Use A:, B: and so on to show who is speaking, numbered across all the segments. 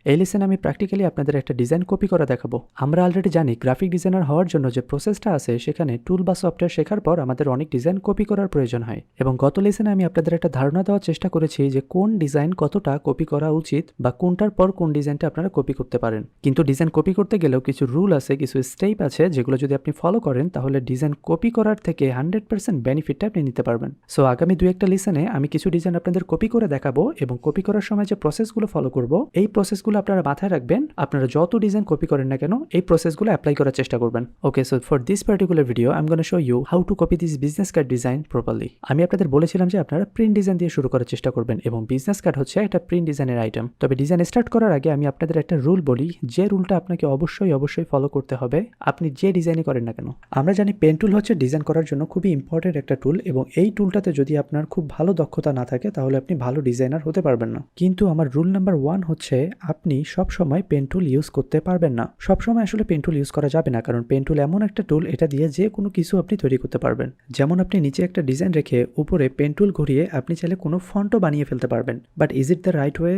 A: এই লেসনে আমি প্র্যাকটিক্যালি আপনাদের একটা ডিজাইন কপি করা দেখাবো। আমরা অলরেডি জানি গ্রাফিক ডিজাইনার হওয়ার জন্য যে প্রসেসটা আছে সেখানে টুল বা সফটওয়্যার শেখার পর আমাদের অনেক ডিজাইন কপি করার প্রয়োজন হয়, এবং গত লেসনে আমি আপনাদের একটা ধারণা দেওয়ার চেষ্টা করেছি যে কোন ডিজাইন কতটা কপি করা উচিত বা কোনটার পর কোন ডিজাইনটা আপনারা কপি করতে পারেন। কিন্তু ডিজাইন কপি করতে গেলেও কিছু রুল আছে, কিছু স্টেপ আছে যেগুলো যদি আপনি ফলো করেন তাহলে ডিজাইন কপি করার থেকে 100% বেনিফিটটা আপনি নিতে পারবেন। সো আগামী 2-1টা লেসনে আমি কিছু ডিজাইন আপনাদের কপি করে দেখাবো, এবং কপি করার সময় যে প্রসেসগুলো ফলো করব এই প্রসেসগুলো আপনারা মাথায় রাখবেন। আপনারা যত ডিজাইন কপি করেন না কেন এই প্রসেসগুলো অ্যাপ্লাই করার চেষ্টা করবেন। Okay, so for this particular video I am gonna show you how to copy this business card design properly. আমি আপনাদের বলেছিলাম যে আপনারা প্রিন্ট ডিজাইন দিয়ে শুরু করার চেষ্টা করবেন, এবং বিজনেস কার্ড হচ্ছে একটা প্রিন্ট ডিজাইনের আইটেম। তবে ডিজাইন স্টার্ট করার আগে আমি আপনাদের একটা রুল বলি, যে রুলটা আপনাকে অবশ্যই ফলো করতে হবে আপনি যে ডিজাইনই করেন না কেন। আমরা জানি পেন টুল হচ্ছে ডিজাইন করার জন্য খুবই ইম্পর্টেন্ট একটা টুল, এবং এই টুলটাতে যদি আপনার খুব ভালো দক্ষতা না থাকে তাহলে আপনি ভালো ডিজাইনার হতে পারবেন না। কিন্তু আমার রুল নাম্বার 1 হচ্ছে আপনি সবসময় পেন টুল ইউজ করতে পারবেন না। সবসময় আসলে পেন টুল ইউজ করা যাবে না, কারণ পেন টুল এমন একটা টুল এটা দিয়ে যে কোনো কিছু আপনি তৈরি করতে পারবেন। যেমন আপনি নিচে একটা ডিজাইন রেখে উপরে পেন টুল ঘুরিয়ে আপনি চাইলে কোনো ফন্টও বানিয়ে ফেলতে পারবেন, but is it the right way?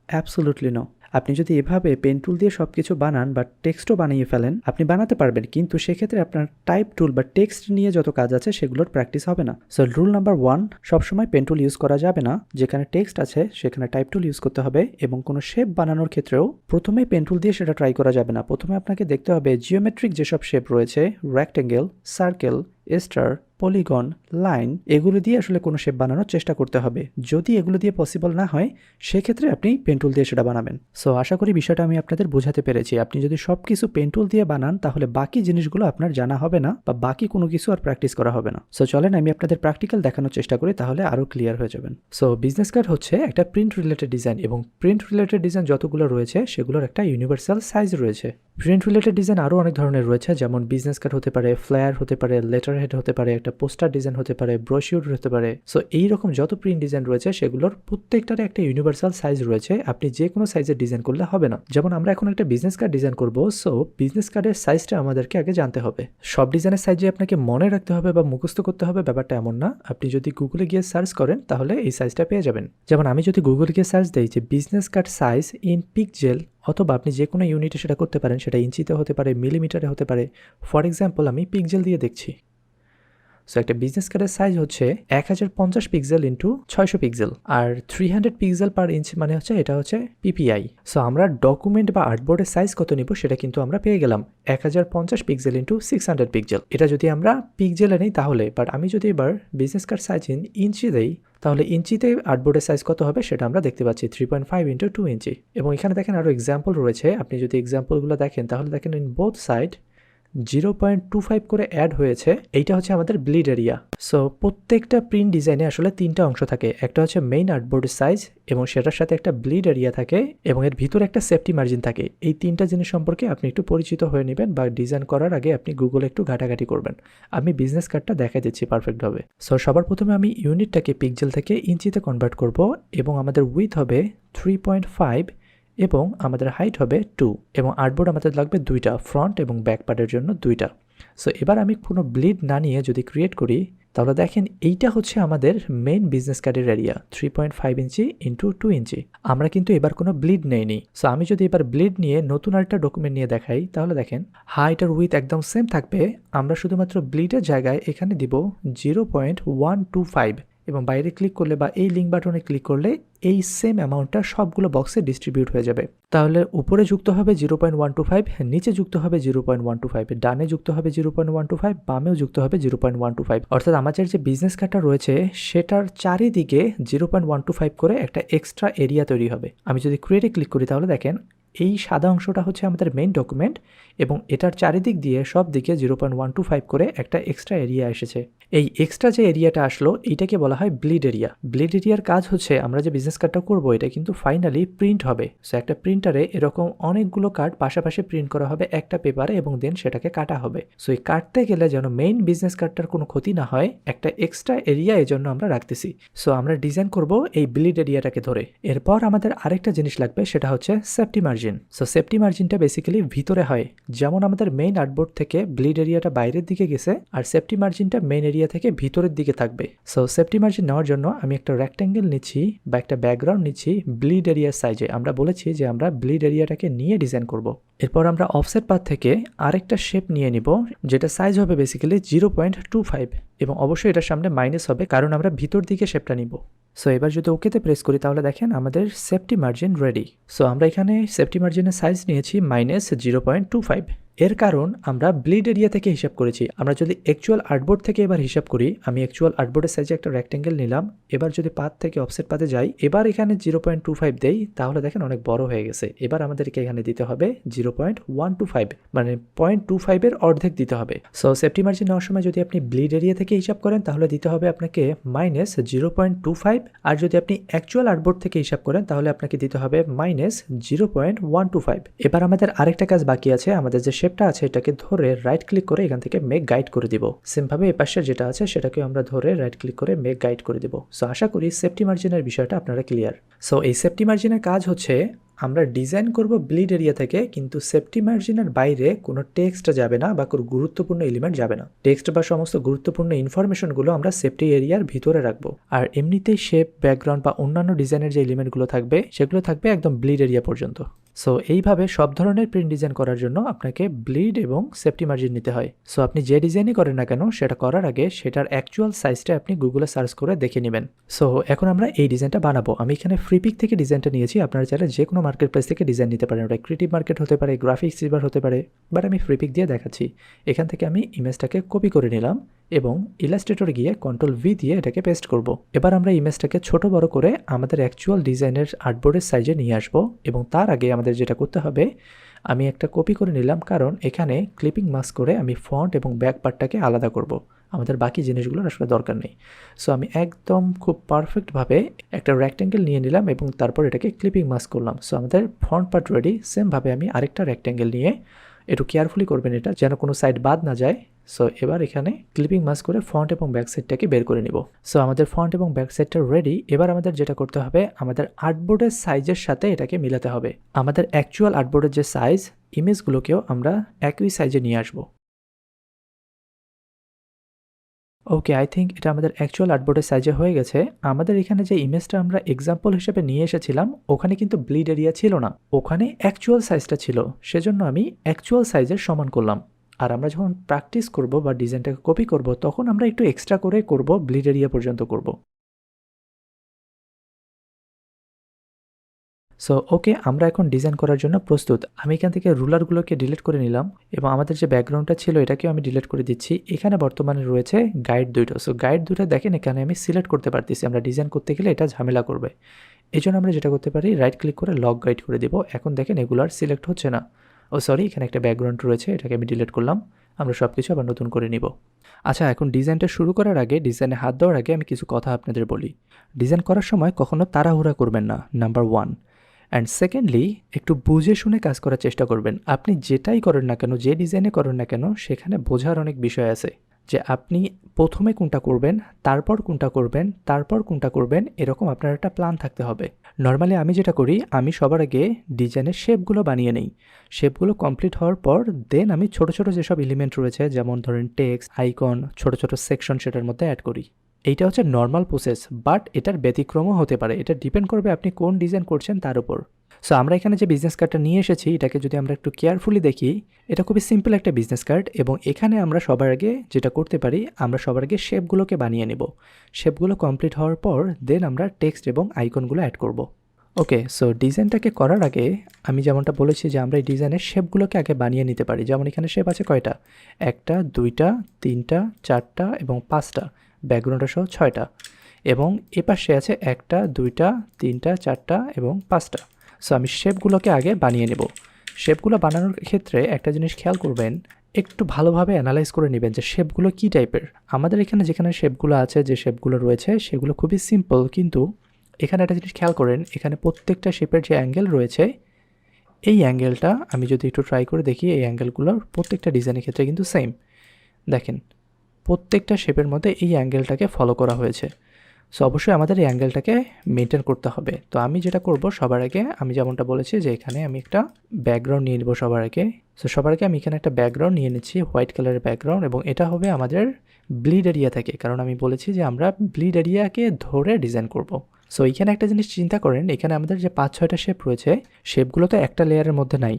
A: Absolutely no. আপনি যদি এভাবে পেন টুল দিয়ে সব কিছু বানান বা টেক্সটও বানিয়ে ফেলেন, আপনি বানাতে পারবেন, কিন্তু সেক্ষেত্রে আপনার টাইপ টুল বা টেক্সট নিয়ে যত কাজ আছে সেগুলোর প্র্যাকটিস হবে না। সো রুল নাম্বার 1, সবসময় পেন টুল ইউজ করা যাবে না। যেখানে টেক্সট আছে সেখানে টাইপ টুল ইউজ করতে হবে, এবং কোনো শেপ বানানোর ক্ষেত্রেও প্রথমেই পেন টুল দিয়ে সেটা ট্রাই করা যাবে না। প্রথমে আপনাকে দেখতে হবে জিওমেট্রিক যেসব শেপ রয়েছে, rectangle, circle, star, polygon, line, এগুলো দিয়ে আসলে কোনো শেপ বানানোর চেষ্টা করতে হবে। যদি এগুলো দিয়ে পসিবল না হয় সেক্ষেত্রে আপনি পেন টুল দিয়ে সেটা বানাবেন। সো আশা করি বিষয়টা আমি আপনাদের বোঝাতে পেরেছি। আপনি যদি সব কিছু পেন টুল দিয়ে বানান তাহলে বাকি জিনিসগুলো আপনার জানা হবে না, বা বাকি কোনো কিছু আর প্র্যাকটিস করা হবে না। সো চলেন আমি আপনাদের প্র্যাকটিক্যাল দেখানোর চেষ্টা করি, তাহলে আরও ক্লিয়ার হয়ে যাবেন। সো বিজনেস কার্ড হচ্ছে একটা প্রিন্ট রিলেটেড ডিজাইন, এবং প্রিন্ট রিলেটেড ডিজাইন যতগুলো রয়েছে সেগুলোর একটা ইউনিভার্সাল সাইজ রয়েছে। প্রিন্ট রিলেটেড ডিজাইন আরও অনেক ধরনের রয়েছে, যেমন বিজনেস কার্ড হতে পারে, ফ্লায়ার হতে পারে, লেটার হেড হতে পারে, একটা পোস্টার ডিজাইন হতে পারে, ব্রোশিউর হতে পারে। সো এইরকম যত প্রিন্ট ডিজাইন রয়েছে সেগুলোর প্রত্যেকটারই একটা ইউনিভার্সাল সাইজ রয়েছে। আপনি যে কোনো সাইজের ডিজাইন করলে হবে না। যেমন আমরা এখন একটা বিজনেস কার্ড ডিজাইন করব, সো বিজনেস কার্ডের সাইজটা আমাদেরকে আগে জানতে হবে। সব ডিজাইনের সাইজে আপনাকে মনে রাখতে হবে বা মুখস্থ করতে হবে ব্যাপারটা এমন না। আপনি যদি গুগলে গিয়ে সার্চ করেন তাহলে এই সাইজটা পেয়ে যাবেন। যেমন আমি যদি গুগলে গিয়ে সার্চ দিই যে business card size in pixel, অথবা আপনি যে কোনো ইউনিটে সেটা করতে পারেন, সেটা ইঞ্চিতে হতে পারে, মিলিমিটারে হতে পারে। ফর এক্সাম্পল আমি পিক্সেল দিয়ে দেখছি। সো একটা বিজনেস কার্ডের সাইজ হচ্ছে 1050 পিক্সেল ইন্টু 600 পিক্সেল, আর 300 পিক্সেল পার ইঞ্চ মানে হচ্ছে এটা হচ্ছে পিপিআই। সো আমরা ডকুমেন্ট বা আর্টবোর্ডের সাইজ কত নিব সেটা কিন্তু আমরা পেয়ে গেলাম 1050 পিক্সেল ইন্টু 600 পিক্সেল। এটা যদি আমরা পিক্সেলে নেই তাহলে, বাট আমি যদি এবার বিজনেস কার্ড সাইজ ইঞ্চি দেই তাহলে ইঞ্চিতে আর্টবোর্ডের সাইজ কত হবে সেটা আমরা দেখতে পাচ্ছি 3.5 ইন্টু 2 ইঞ্চি। এবং এখানে দেখেন আরও এক্সাম্পল রয়েছে। আপনি যদি এক্সাম্পলগুলো দেখেন তাহলে দেখেন ইন বোথ সাইড 0.25 করে অ্যাড হয়েছে। এইটা হচ্ছে আমাদের ব্লিড এরিয়া। সো প্রত্যেকটা প্রিন্ট ডিজাইনে আসলে 3টা অংশ থাকে। একটা হচ্ছে মেইন আর্টবোর্ডের সাইজ, এবং সেটার সাথে একটা ব্লিড এরিয়া থাকে, এবং এর ভিতরে একটা সেফটি মার্জিন থাকে। এই 3টা জিনিস সম্পর্কে আপনি একটু পরিচিত হয়ে নেবেন, বা ডিজাইন করার আগে আপনি গুগলে একটু ঘাটাঘাটি করবেন। আমি বিজনেস কার্ডটা দেখাই দিচ্ছি পারফেক্টভাবে। সো সবার প্রথমে আমি ইউনিটটাকে পিক্সেল থেকে ইঞ্চিতে কনভার্ট করব, এবং আমাদের উইথ হবে 3.5, এবং আমাদের হাইট হবে 2, এবং আর্টবোর্ড আমাদের লাগবে 2টা, ফ্রন্ট এবং ব্যাক পার্টের জন্য 2টা। সো এবার আমি কোনো ব্লিড না নিয়ে যদি ক্রিয়েট করি তাহলে দেখেন এইটা হচ্ছে আমাদের মেইন বিজনেস কার্ডের এরিয়া 3.5 ইঞ্চি ইন্টু 2 ইঞ্চি। আমরা কিন্তু এবার কোনো ব্লিড নেইনি। সো আমি যদি এবার ব্লিড নিয়ে নতুন আরেকটা ডকুমেন্ট নিয়ে দেখাই তাহলে দেখেন হাইট আর উইথ একদম সেম থাকবে। আমরা শুধুমাত্র ব্লিডের জায়গায় এখানে দিব 0.125, এবং বাইরে ক্লিক করলে বা এই লিঙ্ক বাটনে ক্লিক করলে এই সেম অ্যামাউন্টটা সবগুলো বক্সে ডিস্ট্রিবিউট হয়ে যাবে। তাহলে উপরে যুক্ত হবে 0.125, নিচে যুক্ত হবে 0.125, ডানে যুক্ত হবে 0.125, বামেও যুক্ত হবে 0.125। অর্থাৎ আমাদের যে বিজনেস কার্ডটা রয়েছে সেটার চারিদিকে 0.125 করে একটা এক্সট্রা এরিয়া তৈরি হবে। আমি যদি ক্রিয়েটে ক্লিক করি তাহলে দেখেন এই সাদা অংশটা হচ্ছে আমাদের মেইন ডকুমেন্ট, এবং এটার চারিদিক দিয়ে সব দিকে 0.125 করে একটা এক্সট্রা এরিয়া এসেছে। এই এক্সট্রা যে এরিয়াটা আসলো এইটাকে বলা হয় ব্লিড এরিয়া। ব্লিড এরিয়ার কাজ হচ্ছে আমরা যে বিজনেস কার্ডটা করবো এটা কিন্তু ফাইনালি প্রিন্ট হবে। সো একটা প্রিন্টারে এরকম অনেকগুলো কার্ড পাশাপাশি প্রিন্ট করা হবে একটা পেপারে, এবং দেন সেটাকে কাটা হবে। সো এই কাটতে গেলে যেন মেইন বিজনেস কার্ডটার কোনো ক্ষতি না হয়, একটা এক্সট্রা এরিয়া এই জন্য আমরা রাখতেছি। সো আমরা ডিজাইন করব এই ব্লিড এরিয়াটাকে ধরে। এরপর আমাদের আরেকটা জিনিস লাগবে, সেটা হচ্ছে সেফটি মার্জিন। সো সেফটি মার্জিনটা বেসিক্যালি ভিতরে হয়, যেমন আমাদের মেইন আর্টবোর্ড থেকে ব্লিড এরিয়াটা বাইরের দিকে গেছে, আর সেফটি মার্জিনটা মেইন এরিয়া এরিয়া থেকে ভিতরের দিকে থাকবে। সো সেফটি মার্জিন নেওয়ার জন্য আমি একটা রেক্ট্যাঙ্গেল নিচ্ছি বা একটা ব্যাকগ্রাউন্ড নিচ্ছি ব্লিড এরিয়ার সাইজে। আমরা বলেছি যে আমরা ব্লিড এরিয়াটাকে নিয়ে ডিজাইন করব। এরপর আমরা অফসেট পাথ থেকে আরেকটা শেপ নিয়ে নিব, যেটা সাইজ হবে বেসিক্যালি 0.25, এবং অবশ্যই এটার সামনে মাইনাস হবে কারণ আমরা ভিতর দিকে শেপটা নিব। সো এবার যদি ওকেতে প্রেস করি তাহলে দেখেন আমাদের সেফটি মার্জিন রেডি। সো আমরা এখানে সেফটি মার্জিনের সাইজ নিয়েছি -0.25। এর কারণ আমরা ব্লিড এরিয়া থেকে হিসাব করেছি। আমরা যদি অ্যাকচুয়াল আর্টবোর্ড থেকে এবার হিসাব করি, আমি অ্যাকচুয়াল আর্টবোর্ডের সাইজে একটা রেক্ট্যাঙ্গেল নিলাম, এবার যদি পাথ থেকে অফসেট পাথে যাই, এবার এখানে 0.25 দেই, তাহলে দেখেন অনেক বড় হয়ে গেছে। এবার আমাদেরকে এখানে দিতে হবে 0.125, মানে 0.25 এর অর্ধেক দিতে হবে। সো সেফটি মার্জিন নেওয়ার সময় যদি আপনি ব্লিড এরিয়া থেকে হিসাব করেন তাহলে দিতে হবে আপনাকে -0.25, আর যদি আপনি অ্যাকচুয়াল আর্টবোর্ড থেকে হিসাব করেন তাহলে আপনাকে দিতে হবে -0.125। এবার আমাদের আরেকটা কাজ বাকি আছে। আমাদের যে শেপটা আছে এটাকে ধরে রাইট ক্লিক করে এখান থেকে মেক গাইড করে দিব। সিমভাবে এই পাশে যেটা আছে সেটাকে আমরা ধরে রাইট ক্লিক করে মেক গাইড করে দিব। সো আশা করি সেফটি মার্জিনের বিষয়টা আপনারা ক্লিয়ার। সো এই সেফটি মার্জিনের কাজ হচ্ছে আমরা ডিজাইন করব ব্লিড এরিয়া থেকে, কিন্তু সেফটি মার্জিনের বাইরে কোনো টেক্সট যাবে না বা কোনো গুরুত্বপূর্ণ এলিমেন্ট যাবে না। টেক্সট বা সমস্ত গুরুত্বপূর্ণ ইনফরমেশনগুলো আমরা সেফটি এরিয়ার ভিতরে রাখবো। আর এমনিতেই শেপ, ব্যাকগ্রাউন্ড বা অন্যান্য ডিজাইনের যে এলিমেন্টগুলো থাকবে সেগুলো থাকবে একদম ব্লিড এরিয়া পর্যন্ত। সো এইভাবে সব ধরনের প্রিন্ট ডিজাইন করার জন্য আপনাকে ব্লিড এবং সেফটি মার্জিন নিতে হয়। সো আপনি যে ডিজাইনই করেন না কেন সেটা করার আগে সেটার অ্যাকচুয়াল সাইজটা আপনি গুগলে সার্চ করে দেখে নেবেন। সো এখন আমরা এই ডিজাইনটা বানাবো। আমি এখানে ফ্রিপিক থেকে ডিজাইনটা নিয়েছি, আপনারা চাইলে যে কোনো মার্কেট প্লেস থেকে ডিজাইন নিতে পারেন। ওটা ক্রিয়েটিভ মার্কেট হতে পারে, গ্রাফিক্স রিভার হতে পারে, বাট আমি ফ্রিপিক দিয়ে দেখাচ্ছি। এখান থেকে আমি ইমেজটাকে কপি করে নিলাম এবং ইলাস্ট্রেটরে গিয়ে Ctrl+V দিয়ে এটাকে পেস্ট করব। এবার আমরা ইমেজটাকে ছোট বড় করে আমাদের অ্যাকচুয়াল ডিজাইনের আর্টবোর্ডের সাইজে নিয়ে আসব, এবং তার আগে আমাদের যেটা করতে হবে, আমি একটা কপি করে নিলাম কারণ এখানে ক্লিপিং মাস্ক করে আমি ফন্ট এবং ব্যাক পার্টটাকে আলাদা করব। আমাদের বাকি জিনিসগুলোর আসলে দরকার নেই। সো আমি একদম খুব পারফেক্টভাবে একটা রেক্ট্যাঙ্গেল নিয়ে নিলাম এবং তারপর এটাকে ক্লিপিং মাস্ক করলাম। সো আমাদের ফ্রন্ট পার্ট রেডি। সেমভাবে আমি আরেকটা রেক্ট্যাঙ্গেল নিয়ে, একটু কেয়ারফুলি করবেন এটা যেন কোনো সাইড বাদ না যায়। সো এবার এখানে ক্লিপিং মাস্ক করে ফ্রন্ট এবং ব্যাক সাইডটাকে বের করে নিব। সো আমাদের ফ্রন্ট এবং ব্যাক সাইডটা রেডি। এবার আমাদের যেটা করতে হবে, আমাদের আর্টবোর্ডের সাইজের সাথে এটাকে মিলাতে হবে। আমাদের অ্যাকচুয়াল আর্টবোর্ডের যে সাইজ, ইমেজগুলোকেও আমরা একই সাইজে নিয়ে আসবো। ওকে, আই থিঙ্ক এটা আমাদের অ্যাকচুয়াল আর্টবোর্ডের সাইজে হয়ে গেছে। আমাদের এখানে যে ইমেজটা আমরা এক্সাম্পল হিসেবে নিয়ে এসেছিলাম ওখানে কিন্তু ব্লিড এরিয়া ছিল না, ওখানে অ্যাকচুয়াল সাইজটা ছিল। সেজন্য আমি অ্যাকচুয়াল সাইজের সমান করলাম। আর আমরা যখন প্র্যাকটিস করব বা ডিজাইনটাকে কপি করব তখন আমরা একটু এক্সট্রা করে করব, ব্লিড এরিয়া পর্যন্ত করব। সো ওকে, আমরা এখন ডিজাইন করার জন্য প্রস্তুত। আমি এখান থেকে রুলারগুলোকে ডিলিট করে নিলাম এবং আমাদের যে ব্যাকগ্রাউন্ডটা ছিল এটাকেও আমি ডিলিট করে দিচ্ছি। এখানে বর্তমানে রয়েছে গাইড দুটো। সো গাইড দুটো দেখেন এখানে আমি সিলেক্ট করতে পারতেছি। আমরা ডিজাইন করতে গেলে এটা ঝামেলা করবে, এই জন্য আমরা যেটা করতে পারি, রাইট ক্লিক করে লক গাইড করে দিব। এখন দেখেন এগুলো আর সিলেক্ট হচ্ছে না। ও সরি, এখানে একটা ব্যাকগ্রাউন্ড রয়েছে, এটাকে আমি ডিলিট করলাম। আমরা সব কিছু আবার নতুন করে নিব। আচ্ছা, এখন ডিজাইনটা শুরু করার আগে, ডিজাইনে হাত দেওয়ার আগে আমি কিছু কথা আপনাদের বলি। ডিজাইন করার সময় কখনো তাড়াহুড়া করবেন না, নাম্বার 1। অ্যান্ড সেকেন্ডলি, একটু বুঝে শুনে কাজ করার চেষ্টা করবেন। আপনি যেটাই করেন না কেন, যে ডিজাইনে করেন না কেন, সেখানে বোঝার অনেক বিষয় আছে, যে আপনি প্রথমে কোনটা করবেন, তারপর কোনটা করবেন, তারপর কোনটা করবেন, এরকম আপনার একটা প্ল্যান থাকতে হবে। নর্মালি আমি যেটা করি, আমি সবার আগে ডিজাইনের শেপগুলো বানিয়ে নেই। শেপগুলো কমপ্লিট হওয়ার পর দেন আমি ছোট ছোট যেসব এলিমেন্ট রয়েছে, যেমন ধরেন টেক্সট, আইকন, ছোট ছোট সেকশন, সেটার মধ্যে অ্যাড করি। এইটা হচ্ছে নর্মাল প্রসেস, বাট এটার ব্যতিক্রমও হতে পারে। এটা ডিপেন্ড করবে আপনি কোন ডিজাইন করছেন তার উপর। সো আমরা এখানে যে বিজনেস কার্ডটা নিয়ে এসেছি, এটাকে যদি আমরা একটু কেয়ারফুলি দেখি, এটা খুবই সিম্পল একটা বিজনেস কার্ড। এবং এখানে আমরা সবার আগে যেটা করতে পারি, আমরা সবার আগে শেপগুলোকে বানিয়ে নেব। শেপগুলো কমপ্লিট হওয়ার পর দেন আমরা টেক্সট এবং আইকনগুলো অ্যাড করব। ওকে, সো ডিজাইনটাকে করার আগে আমি যেমনটা বলেছি যে আমরা এই ডিজাইনের শেপগুলোকে আগে বানিয়ে নিতে পারি। যেমন এখানে শেপ আছে কয়টা, 1টা, 2টা, 3টা, 4টা এবং 5টা, ব্যাকগ্রাউন্ডটা সহ 6টা, এবং এপাশে আছে 1টা, 2টা, 3টা, 4টা এবং 5টা। সো আমি শেপগুলোকে আগে বানিয়ে নেব। শেপগুলো বানানোর ক্ষেত্রে একটা জিনিস খেয়াল করবেন, একটু ভালোভাবে অ্যানালাইজ করে নেবেন যে শেপগুলো কী টাইপের। আমাদের এখানে যেখানে শেপগুলো আছে, যে শেপগুলো রয়েছে সেগুলো খুবই সিম্পল, কিন্তু এখানে একটা জিনিস খেয়াল করেন, এখানে প্রত্যেকটা শেপের যে অ্যাঙ্গেল রয়েছে, এই অ্যাঙ্গেলটা আমি যদি একটু ট্রাই করে দেখি, এই অ্যাঙ্গেলগুলোর প্রত্যেকটা ডিজাইনের ক্ষেত্রে কিন্তু সেম। দেখেন, প্রত্যেকটা শেপের মধ্যে এই অ্যাঙ্গেলটাকে ফলো করা হয়েছে। সো অবশ্যই আমাদের এই অ্যাঙ্গেলটাকে মেনটেন করতে হবে। তো আমি যেটা করব সবার আগে আমি যেমনটা বলেছি যে এখানে আমি একটা ব্যাকগ্রাউন্ড নিয়ে নেব সবার আগে। সো সবার আগে আমি এখানে একটা ব্যাকগ্রাউন্ড নিয়ে নিচ্ছি, হোয়াইট কালারের ব্যাকগ্রাউন্ড, এবং এটা হবে আমাদের ব্লিড এরিয়া থেকে, কারণ আমি বলেছি যে আমরা ব্লিড এরিয়াকে ধরে ডিজাইন করব। সো এইখানে একটা জিনিস চিন্তা করেন, এখানে আমাদের যে 5-6টা শেপ রয়েছে, শেপগুলো তো একটা লেয়ারের মধ্যে নাই,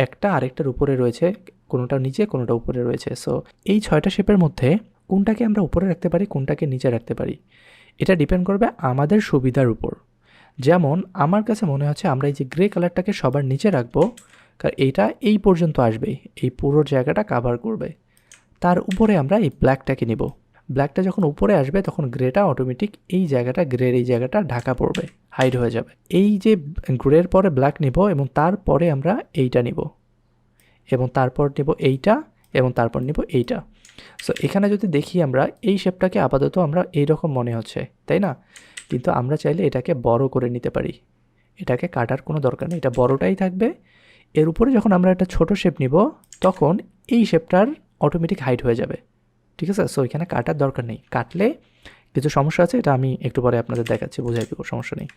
A: একটা আরেকটার উপরে রয়েছে, কোনোটা নিচে কোনোটা উপরে রয়েছে। সো এই 6টা শেপের মধ্যে কোনটাকে আমরা উপরে রাখতে পারি, কোনটাকে নিচে রাখতে পারি, এটা ডিপেন্ড করবে আমাদের সুবিধার উপর। যেমন আমার কাছে মনে হচ্ছে আমরা এই যে গ্রে কালারটাকে সবার নিচে রাখবো, কারণ এইটা এই পর্যন্ত আসবে, এই পুরো জায়গাটা কাভার করবে। তার উপরে আমরা এই ব্ল্যাকটাকে নিব। ব্ল্যাকটা যখন উপরে আসবে তখন গ্রেটা অটোমেটিক এই জায়গাটা, গ্রের এই জায়গাটা ঢাকা পড়বে, হাইড হয়ে যাবে। এই যে গ্রের পরে ব্ল্যাক নিব এবং তারপরে আমরা এইটা নিব, এবং তারপর নিব এইটা, এবং তারপর নিব এইটা। সো এখানে যদি দেখি আমরা এই শেপটাকে আপাতত আমরা এইরকম মনে হচ্ছে, তাই না? কিন্তু আমরা চাইলে এটাকে বড় করে নিতে পারি, এটাকে কাটার কোনো দরকার নেই, এটা বড়টাই থাকবে। এর উপরে যখন আমরা একটা ছোট শেপ নিব তখন এই শেপটার অটোমেটিক হাইট হয়ে যাবে, ঠিক আছে? সো এখানে কাটার দরকার নেই, কাটলে কিছু সমস্যা আছে, এটা আমি একটু পরে আপনাদের দেখাচ্ছি, বোঝাই দেবো, সমস্যা নেই।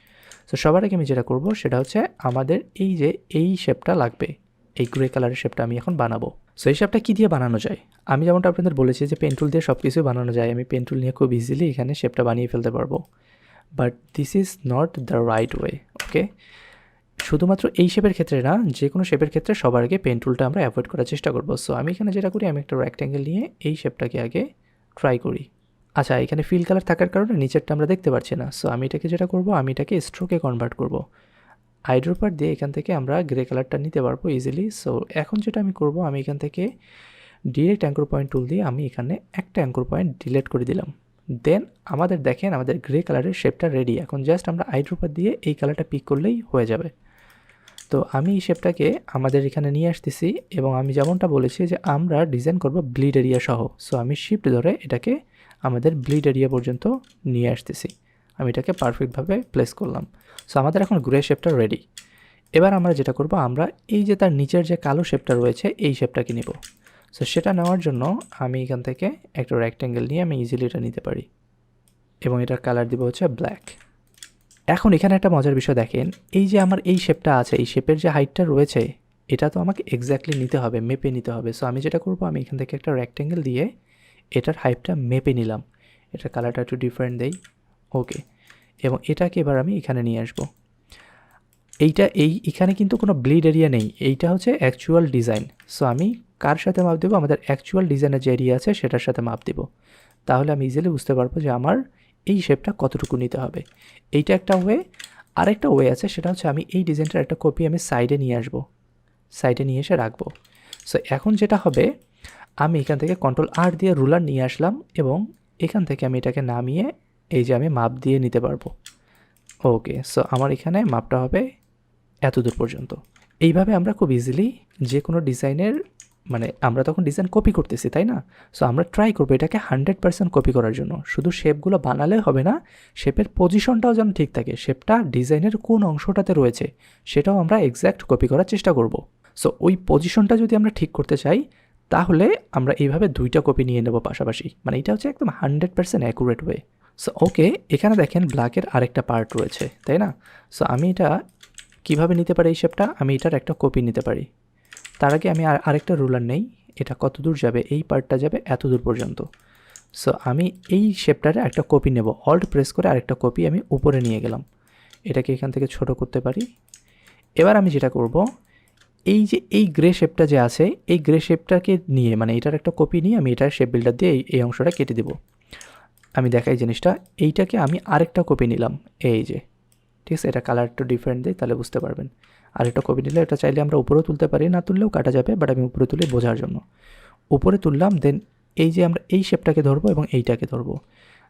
A: সো সবার আগে আমি যেটা করব সেটা হচ্ছে আমাদের এই যে এই শেপটা লাগবে, এই গ্রে কালারের শেপটা আমি এখন বানাবো। সো এই শেপটা কী দিয়ে বানানো যায়? আমি যেমনটা আপনাদের বলেছি যে পেন টুল দিয়ে সব কিছুই বানানো যায়, আমি পেন টুল নিয়ে খুব ইজিলি এখানে শেপটা বানিয়ে ফেলতে পারবো। But this is not the right way, okay? শুধুমাত্র এই শেপের ক্ষেত্রে না, যে কোনো শেপের ক্ষেত্রে সবার আগে পেন টুলটা আমরা অ্যাভয়েড করার চেষ্টা করবো। সো আমি এখানে যেটা করি, আমি একটা রেক্ট্যাঙ্গেল নিয়ে এই শেপটাকে আগে ট্রাই করি। আচ্ছা, এখানে ফিল কালার থাকার কারণে নিচেরটা আমরা দেখতে পাচ্ছি না। সো আমি এটাকে যেটা করব, আমি এটাকে স্ট্রোকে কনভার্ট করব। আইড্রোপার দিয়ে এখান থেকে আমরা গ্রে কালারটা নিতে পারবো ইজিলি। সো এখন যেটা আমি করব, আমি এখান থেকে ডিরেক্ট অ্যাঙ্কর পয়েন্ট টুল দিয়ে আমি এখানে একটা অ্যাঙ্কর পয়েন্ট ডিলিট করে দিলাম। দেন আমাদের দেখেন আমাদের গ্রে কালারের শেপটা রেডি। এখন জাস্ট আমরা আইড্রোপার দিয়ে এই কালারটা পিক করলেই হয়ে যাবে। তো আমি এই শেপটাকে আমাদের এখানে নিয়ে আসতেছি, এবং আমি যেমনটা বলেছি যে আমরা ডিজাইন করব ব্লিড এরিয়া সহ। সো আমি শিফট ধরে এটাকে আমাদের ব্লিড এরিয়া পর্যন্ত নিয়ে আসতেছি, আমি এটাকে পারফেক্টভাবে প্লেস করলাম। সো আমাদের এখন গ্রে শেপটা রেডি। এবার আমরা যেটা করব, আমরা এই যে তার নিচের যে কালো শেপটা রয়েছে এই শেপটাকে নিব। সো সেটা নেওয়ার জন্য আমি এখান থেকে একটা রেক্ট্যাঙ্গেল নিয়ে আমি ইজিলি এটা নিতে পারি, এবং এটার কালার দিব হচ্ছে ব্ল্যাক। এখন এখানে একটা মজার বিষয় দেখেন, এই যে আমার এই শেপটা আছে, এই শেপের যে হাইটটা রয়েছে এটা তো আমাকে এক্স্যাক্টলি নিতে হবে, মেপে নিতে হবে। সো আমি যেটা করব, আমি এখান থেকে একটা রেক্ট্যাঙ্গেল দিয়ে এটার হাইটটা মেপে নিলাম, এটার কালারটা একটু ডিফারেন্ট দেই, ওকে। এবং এটাকে এবার আমি এখানে নিয়ে আসব। এখানে কিন্তু কোনো ব্লিড এরিয়া নেই, এইটা হচ্ছে অ্যাকচুয়াল ডিজাইন। সো আমি কার সাথে মাপ দেবো? আমাদের অ্যাকচুয়াল ডিজাইনের যে এরিয়া আছে সেটার সাথে মাপ দেবো। তাহলে আমি ইজিলি বুঝতে পারবো যে আমার এই শেপটা কতটুকু নিতে হবে। এইটা একটা ওয়ে। আরেকটা ওয়ে আছে, সেটা হচ্ছে আমি এই ডিজাইনটার একটা কপি আমি সাইডে নিয়ে আসব, সাইডে নিয়ে এসে রাখবো। সো এখন যেটা হবে, আমি এখান থেকে Ctrl+R দিয়ে রুলার নিয়ে আসলাম, এবং এখান থেকে আমি এটাকে নামিয়ে এই যে আমি মাপ দিয়ে নিতে পারবো, ওকে। সো আমার এখানে মাপটা হবে এতদূর পর্যন্ত। এইভাবে আমরা খুব ইজিলি যে কোনো ডিজাইনের, মানে আমরা তখন ডিজাইন কপি করতেছি, তাই না? সো আমরা ট্রাই করবো এটাকে 100% কপি করার জন্য। শুধু শেপগুলো বানালে হবে না, শেপের পজিশনটাও যেন ঠিক থাকে, শেপটা ডিজাইনের কোন অংশটাতে রয়েছে সেটাও আমরা এক্স্যাক্ট কপি করার চেষ্টা করব। সো ওই পজিশনটা যদি আমরা ঠিক করতে চাই তাহলে আমরা এইভাবে দুইটা কপি নিয়ে নেব পাশাপাশি, মানে এটা হচ্ছে একদম 100% অ্যাকুরেট ওয়ে। সো ওকে, এখানে দেখেন ব্ল্যাকের আরেকটা পার্ট রয়েছে, তাই না? সো আমি এটা কিভাবে নিতে পারি এই শেপটা, আমি এটার একটা কপি নিতে পারি। তার আগে আমি আরেকটা রুলার নেই, এটা কত দূর যাবে, এই পার্টটা যাবে এত দূর পর্যন্ত। সো আমি এই শেপটারে একটা কপি নেব, অল্ট প্রেস করে আরেকটা কপি আমি উপরে নিয়ে গেলাম, এটাকে এখান থেকে ছোট করতে পারি। এবার আমি যেটা করব, এই যে এই গ্রে শেপটা যে আছে এই গ্রে শেপটাকে নিয়ে, মানে এটার একটা কপি নিয়ে আমি এটার শেপ বিল্ডার দিয়ে এই অংশটা কেটে দেব। আমি দেখাই জিনিসটা, এইটাকে আমি আরেকটা কপি নিলাম, এই যে, ঠিক আছে? এটা কালার একটু ডিফারেন্ট দিই তাহলে বুঝতে পারবেন। আরেকটা কপি নিলে এটা চাইলে আমরা উপরেও তুলতে পারি, না তুললেও কাটা যাবে, বাট আমি উপরে তুলে বোঝার জন্য উপরে তুললাম। দেন এই যে আমরা এই শেপটাকে ধরবো এবং এইটাকে ধরবো,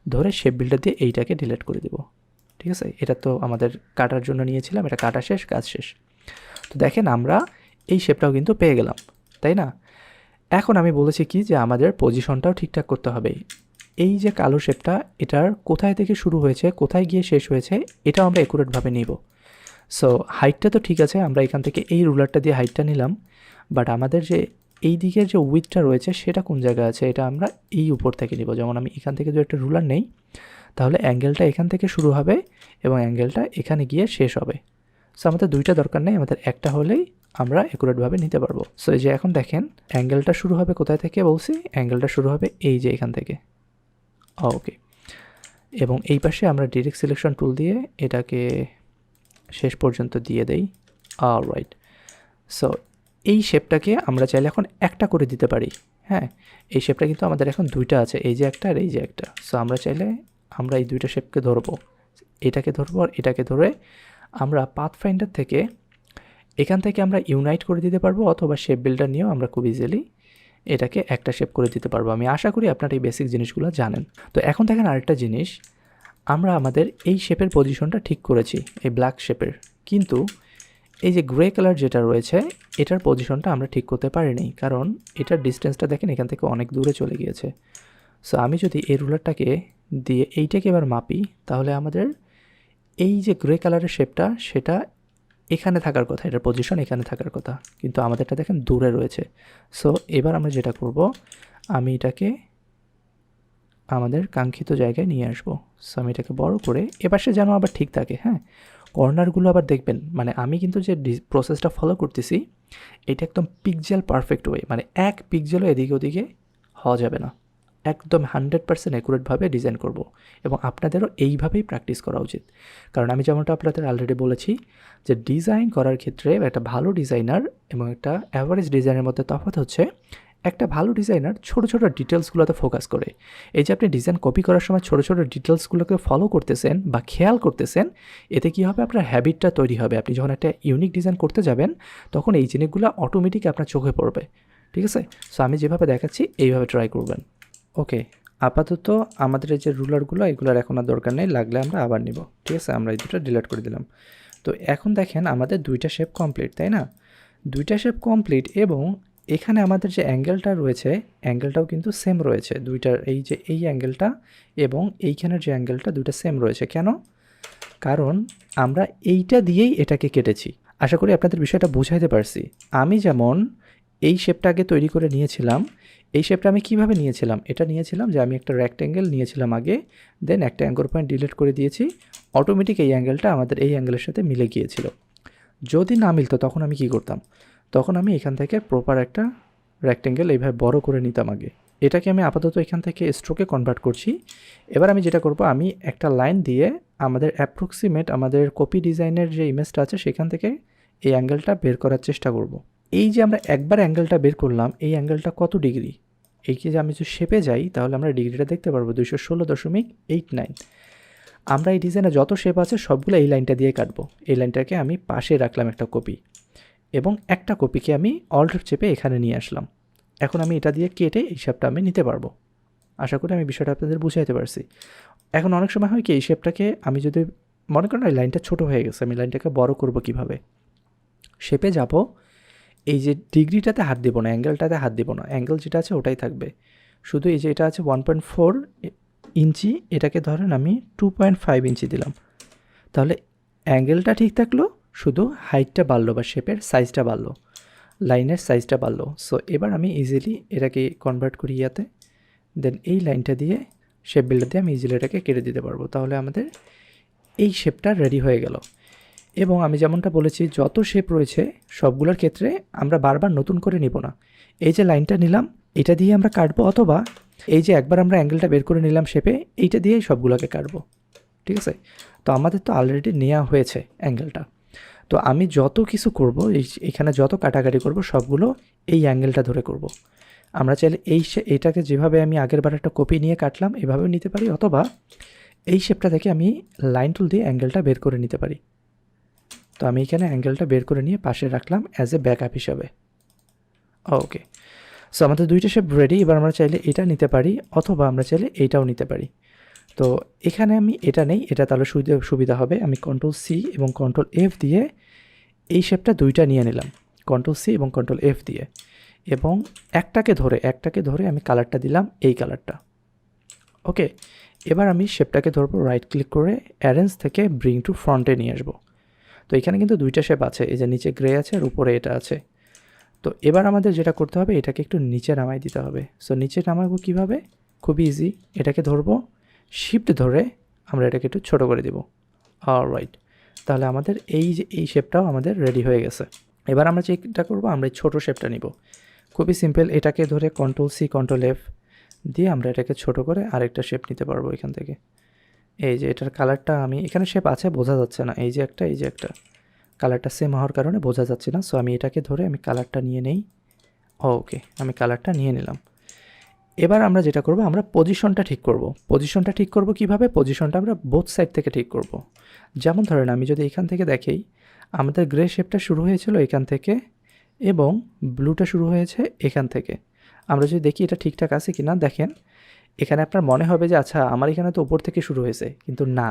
A: ধরে শেপ বিল্ডার দিয়ে এইটাকে ডিলিট করে দেব, ঠিক আছে? এটা তো আমাদের কাটার জন্য নিয়েছিলাম, এটা কাটা শেষ, কাজ শেষ। তো দেখেন আমরা এই শেপটাও কিন্তু পেয়ে গেলাম, তাই না? এখন আমি বলেছি কি যে আমাদের পজিশনটাও ঠিকঠাক করতে হবে। এই যে কালো শেপটা, এটার কোথায় থেকে শুরু হয়েছে কোথায় গিয়ে শেষ হয়েছে এটাও আমরা অ্যাকুরেটভাবে নিব। সো হাইটটা তো ঠিক আছে, আমরা এখান থেকে এই রুলারটা দিয়ে হাইটটা নিলাম, বাট আমাদের যে এই দিকের যে উইথটা রয়েছে সেটা কোন জায়গায় আছে এটা আমরা এই উপর থেকে নিব। যেমন আমি এখান থেকে যদি একটা রুলার নেই, তাহলে অ্যাঙ্গেলটা এখান থেকে শুরু হবে এবং অ্যাঙ্গেলটা এখানে গিয়ে শেষ হবে। সো আমাদের দুইটা দরকার নেই, আমাদের একটা হলেই আমরা অ্যাকুরেটভাবে নিতে পারবো। সো এই যে এখন দেখেন অ্যাঙ্গেলটা শুরু হবে কোথায় থেকে বলছি, অ্যাঙ্গেলটা শুরু হবে এই যে এখান থেকে। ওকে, এবং এই পাশে আমরা ডিরেক্ট সিলেকশন টুল দিয়ে এটাকে শেষ পর্যন্ত দিয়ে দেই। অলরাইট, সো এই শেপটাকে আমরা চাইলে এখন একটা করে দিতে পারি। হ্যাঁ, এই শেপটা কিন্তু আমাদের এখন দুইটা আছে, এই যে একটা আর এই যে একটা। সো আমরা চাইলে আমরা এই দুইটা শেপকে ধরবো, এটাকে ধরবো আর এটাকে ধরে আমরা পাথফাইন্ডার থেকে এখান থেকে আমরা ইউনাইট করে দিতে পারবো, অথবা শেপ বিল্ডার নিয়েও আমরা খুব ইজিলি এটাকে একটা শেপ করে দিতে পারবো। আমি আশা করি আপনারা এই বেসিক জিনিসগুলো জানেন। তো এখন দেখেন আরেকটা জিনিস, আমরা আমাদের এই শেপের পজিশনটা ঠিক করেছি, এই ব্ল্যাক শেপের, কিন্তু এই যে গ্রে কালার যেটা রয়েছে এটার পজিশনটা আমরা ঠিক করতে পারিনি, কারণ এটার ডিস্টেন্সটা দেখেন এখান থেকে অনেক দূরে চলে গিয়েছে। সো আমি যদি এই রুলারটাকে দিয়ে এইটাকে এবার মাপি, তাহলে আমাদের এই যে গ্রে কালারের শেপটা সেটা এখানে থাকার কথা, এটার পজিশন এখানে থাকার কথা, কিন্তু আমাদেরটা দেখেন দূরে রয়েছে। সো এবার আমরা যেটা করব, আমি এটাকে আমাদের কাঙ্ক্ষিত জায়গায় নিয়ে আসবো। সো আমি এটাকে বড় করে এপাশে যেন আবার ঠিক থাকে। হ্যাঁ, কর্নারগুলো আবার দেখবেন, মানে আমি কিন্তু যে প্রসেসটা ফলো করতেছি এটা একদম পিক্সেল পারফেক্ট ওয়ে, মানে এক পিক্সেলও এদিকে ওদিকে হওয়া যাবে না, একদম 100% অ্যাকুরেটভাবে ডিজাইন করব। এবং আপনাদেরও এইভাবেই প্র্যাকটিস করা উচিত, কারণ আমি যেমনটা আপনাদের অলরেডি বলেছি যে ডিজাইন করার ক্ষেত্রে একটা ভালো ডিজাইনার এবং একটা অ্যাভারেজ ডিজাইনের মধ্যে তফাৎ হচ্ছে, একটা ভালো ডিজাইনার ছোটো ছোটো ডিটেলসগুলোতে ফোকাস করে। এই যে আপনি ডিজাইন কপি করার সময় ছোটো ছোটো ডিটেলসগুলোকে ফলো করতেছেন বা খেয়াল করতেছেন, এতে কী হবে, আপনার হ্যাবিটটা তৈরি হবে। আপনি যখন একটা ইউনিক ডিজাইন করতে যাবেন তখন এই জিনিসগুলো অটোমেটিক আপনার চোখে পড়বে। ঠিক আছে, সো আমি যেভাবে দেখাচ্ছি এইভাবে ট্রাই করবেন। ওকে, আপাতত আমাদের এই যে রুলারগুলো এগুলোর এখন আর দরকার নেই, লাগলে আমরা আবার নিব। ঠিক আছে, আমরা এই দুটো ডিলিট করে দিলাম। তো এখন দেখেন আমাদের দুইটা শেপ কমপ্লিট, তাই না? দুইটা শেপ কমপ্লিট, এবং এখানে আমাদের যে অ্যাঙ্গেলটা রয়েছে অ্যাঙ্গেলটাও কিন্তু সেম রয়েছে দুইটার, এই যে এই অ্যাঙ্গেলটা এবং এইখানের যে অ্যাঙ্গেলটা দুইটা সেম রয়েছে। কেন? কারণ আমরা এইটা দিয়েই এটাকে কেটেছি। আশা করি আপনাদের বিষয়টা বুঝাইতে পারছি। আমি যেমন এই শেপটা আগে তৈরি করে নিয়েছিলাম, এই শেপটা আমি কিভাবে নিয়েছিলাম, এটা নিয়েছিলাম যে আমি একটা রেক্ট্যাঙ্গেল নিয়েছিলাম আগে, দেন একটা অ্যাঙ্গল পয়েন্ট ডিলিট করে দিয়েছি, অটোমেটিক এই অ্যাঙ্গেলটা আমাদের এই অ্যাঙ্গেলের সাথে মিলে গিয়েছিল। যদি না মিলতো তখন আমি কি করতাম, তখন আমি এখান থেকে প্রপার একটা রেক্ট্যাঙ্গেল এইভাবে বড় করে নিতাম আগে। এটাকে আমি আপাতত এখান থেকে স্ট্রোকে কনভার্ট করছি। এবার আমি যেটা করব, আমি একটা লাইন দিয়ে আমাদের অ্যাপ্রক্সিমেট আমাদের কপি ডিজাইনের যে ইমেজটা আছে সেখান থেকে এই অ্যাঙ্গেলটা বের করার চেষ্টা করব। এই যে আমরা একবার অ্যাঙ্গেলটা বের করলাম, এই অ্যাঙ্গেলটা কত ডিগ্রি, এই যে আমি যদি শেপে যাই তাহলে আমরা ডিগ্রিটা দেখতে পারবো 216.89। আমরা এই ডিজাইনে যত শেপ আছে সবগুলো এই লাইনটা দিয়ে কাটবো। এই লাইনটাকে আমি পাশে রাখলাম একটা কপি, এবং একটা কপিকে আমি অল্ট চেপে এখানে নিয়ে আসলাম। এখন আমি এটা দিয়ে কেটে এই শেপটা আমি নিতে পারবো। আশা করি আমি বিষয়টা আপনাদের বুঝাইতে পারছি। এখন অনেক সময় হয় কি, এই শেপটাকে আমি যদি মনে করেন এই লাইনটা ছোট হয়ে গেছে, আমি লাইনটাকে বড় করব কিভাবে, শেপে যাব, এই যে ডিগ্রিটাতে হাত দেবো না, অ্যাঙ্গেলটাতে হাত দেবো না, অ্যাঙ্গেল যেটা আছে ওটাই থাকবে। শুধু এই যে এটা আছে 1.4 ইঞ্চি, এটাকে ধরেন আমি 2.5 ইঞ্চি দিলাম, তাহলে অ্যাঙ্গেলটা ঠিক থাকলো, শুধু হাইটটা বাড়লো বা শেপের সাইজটা বাড়লো, লাইনের সাইজটা বাড়লো। সো এবার আমি ইজিলি এটাকে কনভার্ট করি ইয়াতে, দেন এই লাইনটা দিয়ে শেপ বিল্ডার দিয়ে আমি ইজিলি এটাকে কেটে দিতে পারবো। তাহলে আমাদের এই শেপটা রেডি হয়ে গেল। এবং আমি যেমনটা বলেছি যত শেপ রয়েছে সবগুলোর ক্ষেত্রে আমরা বারবার নতুন করে নিব না। এই যে লাইনটা নিলাম এটা দিয়ে আমরা কাটবো, অথবা এই যে একবার আমরা অ্যাঙ্গেলটা বের করে নিলাম শেপে, এইটা দিয়েই সবগুলোকে কাটবো। ঠিক আছে, তো আমাদের তো অলরেডি নেওয়া হয়েছে অ্যাঙ্গেলটা। তো আমি যত কিছু করব, এখানে যত কাটাকাটি করব সবগুলো এই অ্যাঙ্গেলটা ধরে করব। আমরা চাইলে এইটাকে যেভাবে আমি আগের বার একটা কপি নিয়ে কাটলাম এভাবেও নিতে পারি, অথবা এই শেপটা থেকে আমি লাইন টুল দিয়ে অ্যাঙ্গেলটা বের করে নিতে পারি। তো আমি এখানে অ্যাঙ্গেলটা বের করে নিয়ে পাশে রাখলাম অ্যাজ এ ব্যাকআপ হিসাবে। ওকে, সো আমাদের দুইটা শেপ রেডি। এবার আমরা চাইলে এটা নিতে পারি, অথবা আমরা চাইলে এইটাও নিতে পারি। তো এখানে আমি এটা নেই, এটা তাহলে সুবিধা হবে। আমি Ctrl+C এবং Ctrl+F দিয়ে এই শেপটা দুইটা নিয়ে নিলাম, Ctrl+C এবং Ctrl+F দিয়ে, এবং একটাকে ধরে আমি কালারটা দিলাম এই কালারটা। ওকে, এবার আমি শেপটাকে ধরবো, রাইট ক্লিক করে অ্যারেঞ্জ থেকে ব্রিং টু ফ্রন্টে নিয়ে আসবো। তো এখানে কিন্তু দুইটা শেপ আছে, এই যে নিচে গ্রে আছে আর উপরে এটা আছে। তো এবার আমাদের যেটা করতে হবে, এটাকে একটু নিচে নামাই দিতে হবে। সো নিচে নামাবো কীভাবে, খুবই ইজি। এটাকে ধরবো, শিফট ধরে আমরা এটাকে একটু ছোটো করে দিব। অলরাইট, তাহলে আমাদের এই যে এই শেপটাও আমাদের রেডি হয়ে গেছে। এবার আমরা যেটা করবো, আমরা এই ছোটো শেপটা নিব। খুবই সিম্পল, এটাকে ধরে Ctrl+C Ctrl+F দিয়ে আমরা এটাকে ছোটো করে আরেকটা শেপ নিতে পারবো এখান থেকে। এই যে এটার কালারটা আমি এখানে শেপ আছে বোঝা যাচ্ছে না, এই যে একটা কালারটা সেম হওয়ার কারণে বোঝা যাচ্ছে না। সো আমি এটাকে ধরে আমি কালারটা নিয়ে নেই। ওকে, আমি কালারটা নিয়ে নিলাম। এবার আমরা যেটা করব, আমরা পজিশনটা ঠিক করব। পজিশনটা ঠিক করব কিভাবে? পজিশনটা আমরা বোথ সাইড থেকে ঠিক করব। যেমন ধরেন আমি যদি এখান থেকে দেখি, আমাদের গ্রে শেপটা শুরু হয়েছিল এখান থেকে এবং ব্লুটা শুরু হয়েছে এখান থেকে। আমরা যদি দেখি এটা ঠিকঠাক আছে কি না, দেখেন এখানে আপনার মনে হবে যে আচ্ছা আমার এখানে তো উপর থেকে শুরু হয়েছে, কিন্তু না,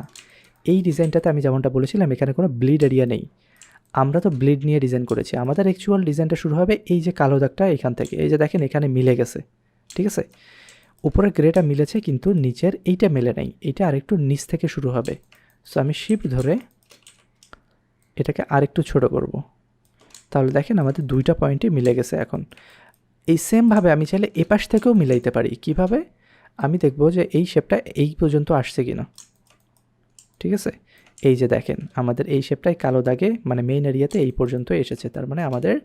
A: এই ডিজাইনটাতে আমি যেমনটা বলেছিলাম এখানে কোনো ব্লিড এরিয়া নেই। আমরা তো ব্লিড নিয়ে ডিজাইন করেছি। আমাদের অ্যাকচুয়াল ডিজাইনটা শুরু হবে এই যে কালো দাগটা এখান থেকে। এই যে দেখেন এখানে মিলে গেছে, ঠিক আছে? উপরের গ্রেটা মিলেছে কিন্তু নিচের এইটা মেলে নাই, এইটা আরেকটু নিচ থেকে শুরু হবে। সো আমি শিফট ধরে এটাকে আরেকটু ছোট করব। তাহলে দেখেন আমাদের দুইটা পয়েন্টে মিলে গেছে। এখন এই সেমভাবে আমি চাইলে এপাশ থেকেও মিলাইতে পারি। কিভাবে? আমি দেখব যে এই শেপটা এই পর্যন্ত আসছে কিনা, ঠিক আছে? এই যে দেখেন আমাদের এই শেপটাই কালো দাগে মানে মেইন এরিয়াতে এই পর্যন্ত এসেছে, তার মানে আমাদের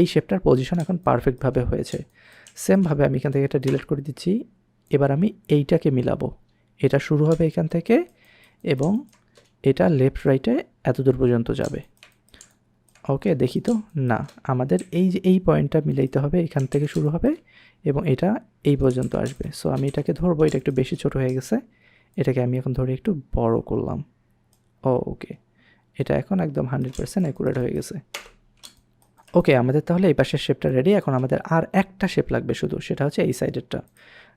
A: এই শেপটার পজিশন এখন পারফেক্টভাবে হয়েছে। সেমভাবে আমি এখান থেকে এটা ডিলিট করে দিচ্ছি। এবার আমি এইটাকে মিলাবো। এটা শুরু হবে এখান থেকে এবং এটা লেফট রাইটে এত দূর পর্যন্ত যাবে। ওকে, দেখি তো, না, আমাদের এই যে এই পয়েন্টটা মিলাইতে হবে, এখান থেকে শুরু হবে এবং এটা এই পর্যন্ত আসবে। সো আমি এটাকে ধরবো, এটা একটু বেশি ছোট হয়ে গেছে, এটাকে আমি এখন ধরে একটু বড় করলাম। ওকে, এটা এখন একদম 100% অ্যাকুরেট হয়ে গেছে। ওকে, আমাদের তাহলে এই পাশের শেপটা রেডি। এখন আমাদের আর একটা শেপ লাগবে শুধু, সেটা হচ্ছে এই সাইডেরটা।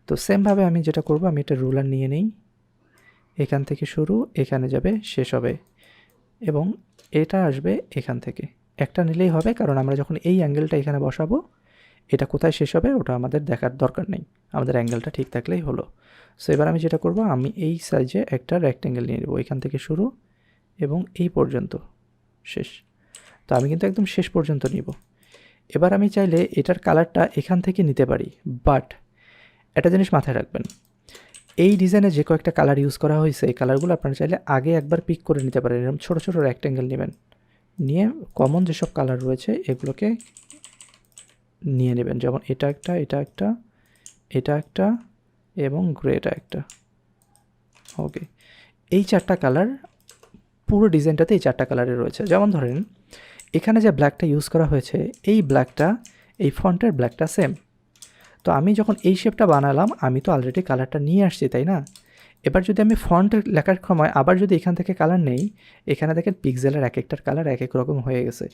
A: তো সেমভাবে আমি যেটা করব, আমি একটা রুলার নিয়ে নেই, এখান থেকে শুরু এখানে যাবে শেষ হবে এবং এটা আসবে এখান থেকে। একটা নিলেই হবে, কারণ আমরা যখন এই অ্যাঙ্গেলটা এখানে বসাবো, এটা কোথায় শেষ হবে ওটা আমাদের দেখার দরকার নেই, আমাদের অ্যাঙ্গেলটা ঠিক থাকলেই হলো। সো এবার আমি যেটা করব, আমি এই সাইজে একটা রেক্ট্যাঙ্গেল নিয়ে নেব, এখান থেকে শুরু এবং এই পর্যন্ত শেষ। তো আমি কিন্তু একদম শেষ পর্যন্ত নিব। এবার আমি চাইলে এটার কালারটা এখান থেকে নিতে পারি, বাট একটা জিনিস মাথায় রাখবেন, এই ডিজাইনে যে কয়েকটা কালার ইউজ করা হয়েছে এই কালারগুলো আপনারা চাইলে আগে একবার পিক করে নিতে পারেন। এরকম ছোটো ছোটো রেক্ট্যাঙ্গেল নেবেন, নিয়ে কমন যেসব কালার রয়েছে এগুলোকে নিয়ে নেবেন। যেমন এটা একটা, এটা একটা, এটা একটা এবং গ্রেটা একটা। ওকে, এই চারটা কালার পুরো ডিজাইনটাতে এই চারটা কালারের রয়েছে। যেমন ধরেন এখানে যে ব্ল্যাকটা ইউজ করা হয়েছে, এই ব্ল্যাকটা এই ফন্টের ব্ল্যাকটা সেম। তো আমি যখন এই শেপটা বানালাম, আমি তো অলরেডি কালারটা নিয়ে আসছি, তাই না? এবার যদি আমি ফন্ট লেখার সময় আবার যদি এখান থেকে কালার নেই, এখানে দেখেন পিক্সেলের এক একটার কালার এক এক রকম হয়ে গেছে।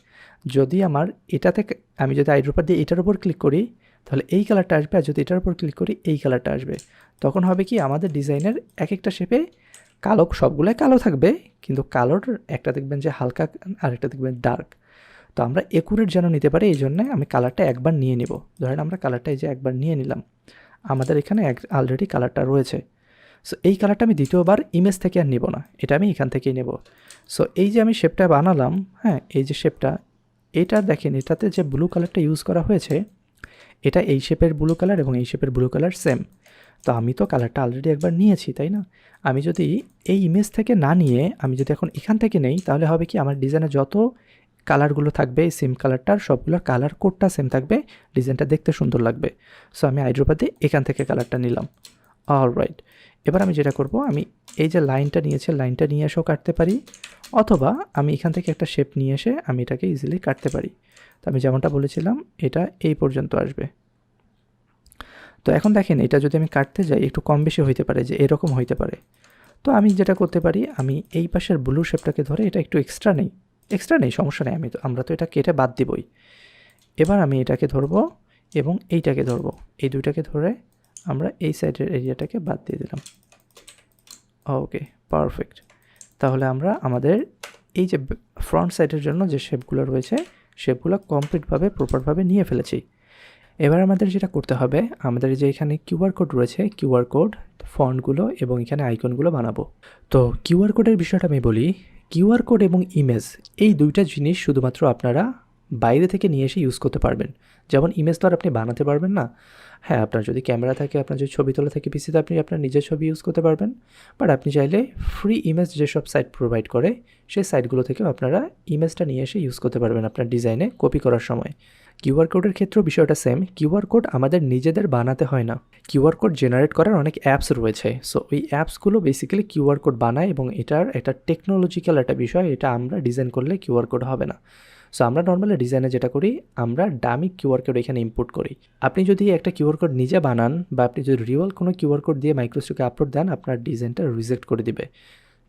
A: যদি আমার এটা থেকে আমি যদি আইড্রপার দিয়ে এটার উপর ক্লিক করি, তাহলে এই কালারটা আসবে, আর যদি এটার উপর ক্লিক করি এই কালারটা আসবে। তখন হবে কি, আমাদের ডিজাইনের এক একটা শেপে কালো, সবগুলোই কালো থাকবে, কিন্তু কালোর একটা দেখবেন যে হালকা আর একটা দেখবেন ডার্ক। তো আমরা একুরেট যেন নিতে পারি, এই জন্যে আমি কালারটা একবার নিয়ে নিব। ধরেন আমরা কালারটা এই যে একবার নিয়ে নিলাম, আমাদের এখানে অলরেডি কালারটা রয়েছে। সো এই কালারটা আমি দ্বিতীয়বার ইমেজ থেকে আর নিব না, এটা আমি এখান থেকেই নেব। সো এই যে আমি শেপটা বানালাম, হ্যাঁ, এই যে শেপটা, এটা দেখেন এটাতে যে ব্লু কালারটা ইউজ করা হয়েছে, এটা এই শেপের ব্লু কালার এবং এই শেপের ব্লু কালার সেম। তো আমি তো কালারটা অলরেডি একবার নিয়েছি, তাই না? আমি যদি এই ইমেজ থেকে না নিয়ে আমি যদি এখন এখান থেকে নেই, তাহলে হবে কি, আমার ডিজাইনে যত কালারগুলো থাকবে এই সেম কালারটার সবগুলোর কালার কোডটা সেম থাকবে, ডিজাইনটা দেখতে সুন্দর লাগবে। সো আমি আইড্রপার দিয়ে এখান থেকে কালারটা নিলাম। অলরাইট, এবার আমি যেটা করব, আমি এই যে লাইনটা নিয়েছি, লাইনটা নিয়ে এসেও কাটতে পারি, অথবা আমি এখান থেকে একটা শেপ নিয়ে এসে আমি এটাকে ইজিলি কাটতে পারি। তো আমি যেমনটা বলেছিলাম এটা এই পর্যন্ত আসবে। তো এখন দেখেন এটা যদি আমি কাটতে যাই একটু কম বেশি হইতে পারে, যে এরকম হইতে পারে। তো আমি যেটা করতে পারি, আমি এই পাশের ব্লু শেপটাকে ধরে এটা একটু এক্সট্রা নেই, সমস্যা নেই, আমরা তো এটা কেটে বাদ দিবই। এবার আমি এটাকে ধরবো এবং এইটাকে ধরবো, এই দুইটাকে ধরে আমরা এই সাইডের এরিয়াটাকে বাদ দিয়ে দিলাম। ওকে, পারফেক্ট। তাহলে আমরা আমাদের এই যে ফ্রন্ট সাইডের জন্য যে শেপগুলো রয়েছে শেপগুলো কমপ্লিটভাবে প্রপারভাবে নিয়ে ফেলেছি। এবার আমাদের যেটা করতে হবে, আমাদের যে এখানে কিউআর কোড রয়েছে, কিউআর কোড, ফন্টগুলো এবং এখানে আইকনগুলো বানাবো। তো কিউআর কোডের বিষয়টা আমি বলি, কিউআর কোড এবং ইমেজ এই দুইটা জিনিস শুধুমাত্র আপনারা বাইরে থেকে নিয়ে এসে ইউজ করতে পারবেন। যেমন ইমেজ তো আর আপনি বানাতে পারবেন না। হ্যাঁ, আপনার যদি ক্যামেরা থাকে, আপনার যদি ছবি তোলা থাকে পিসিতে, আপনি আপনার নিজের ছবি ইউজ করতে পারবেন। বাট আপনি চাইলে ফ্রি ইমেজ যেসব সাইট প্রোভাইড করে সেই সাইটগুলো থেকেও আপনারা ইমেজটা নিয়ে এসে ইউজ করতে পারবেন আপনার ডিজাইনে কপি করার সময়। কিউআর কোডের ক্ষেত্রেও বিষয়টা সেম। কিউআর কোড আমাদের নিজেদের বানাতে হয় না। কিউআর কোড জেনারেট করার অনেক অ্যাপস রয়েছে। সো ওই অ্যাপসগুলো বেসিক্যালি কিউআর কোড বানায় এবং এটার একটা টেকনোলজিক্যাল একটা বিষয়। এটা আমরা ডিজাইন করলে কিউআর কোড হবে না। সো আমরা নর্মালি ডিজাইনে যেটা করি, আমরা ডামি কিউআর কোড এখানে ইম্পোর্ট করি। আপনি যদি একটা কিউআর কোড নিজে বানান বা আপনি যদি রিয়েল কোনো কিউআর কোড দিয়ে মাইক্রোস্টকে আপলোড দেন, আপনার ডিজাইনটা রিজেক্ট করে দিবে।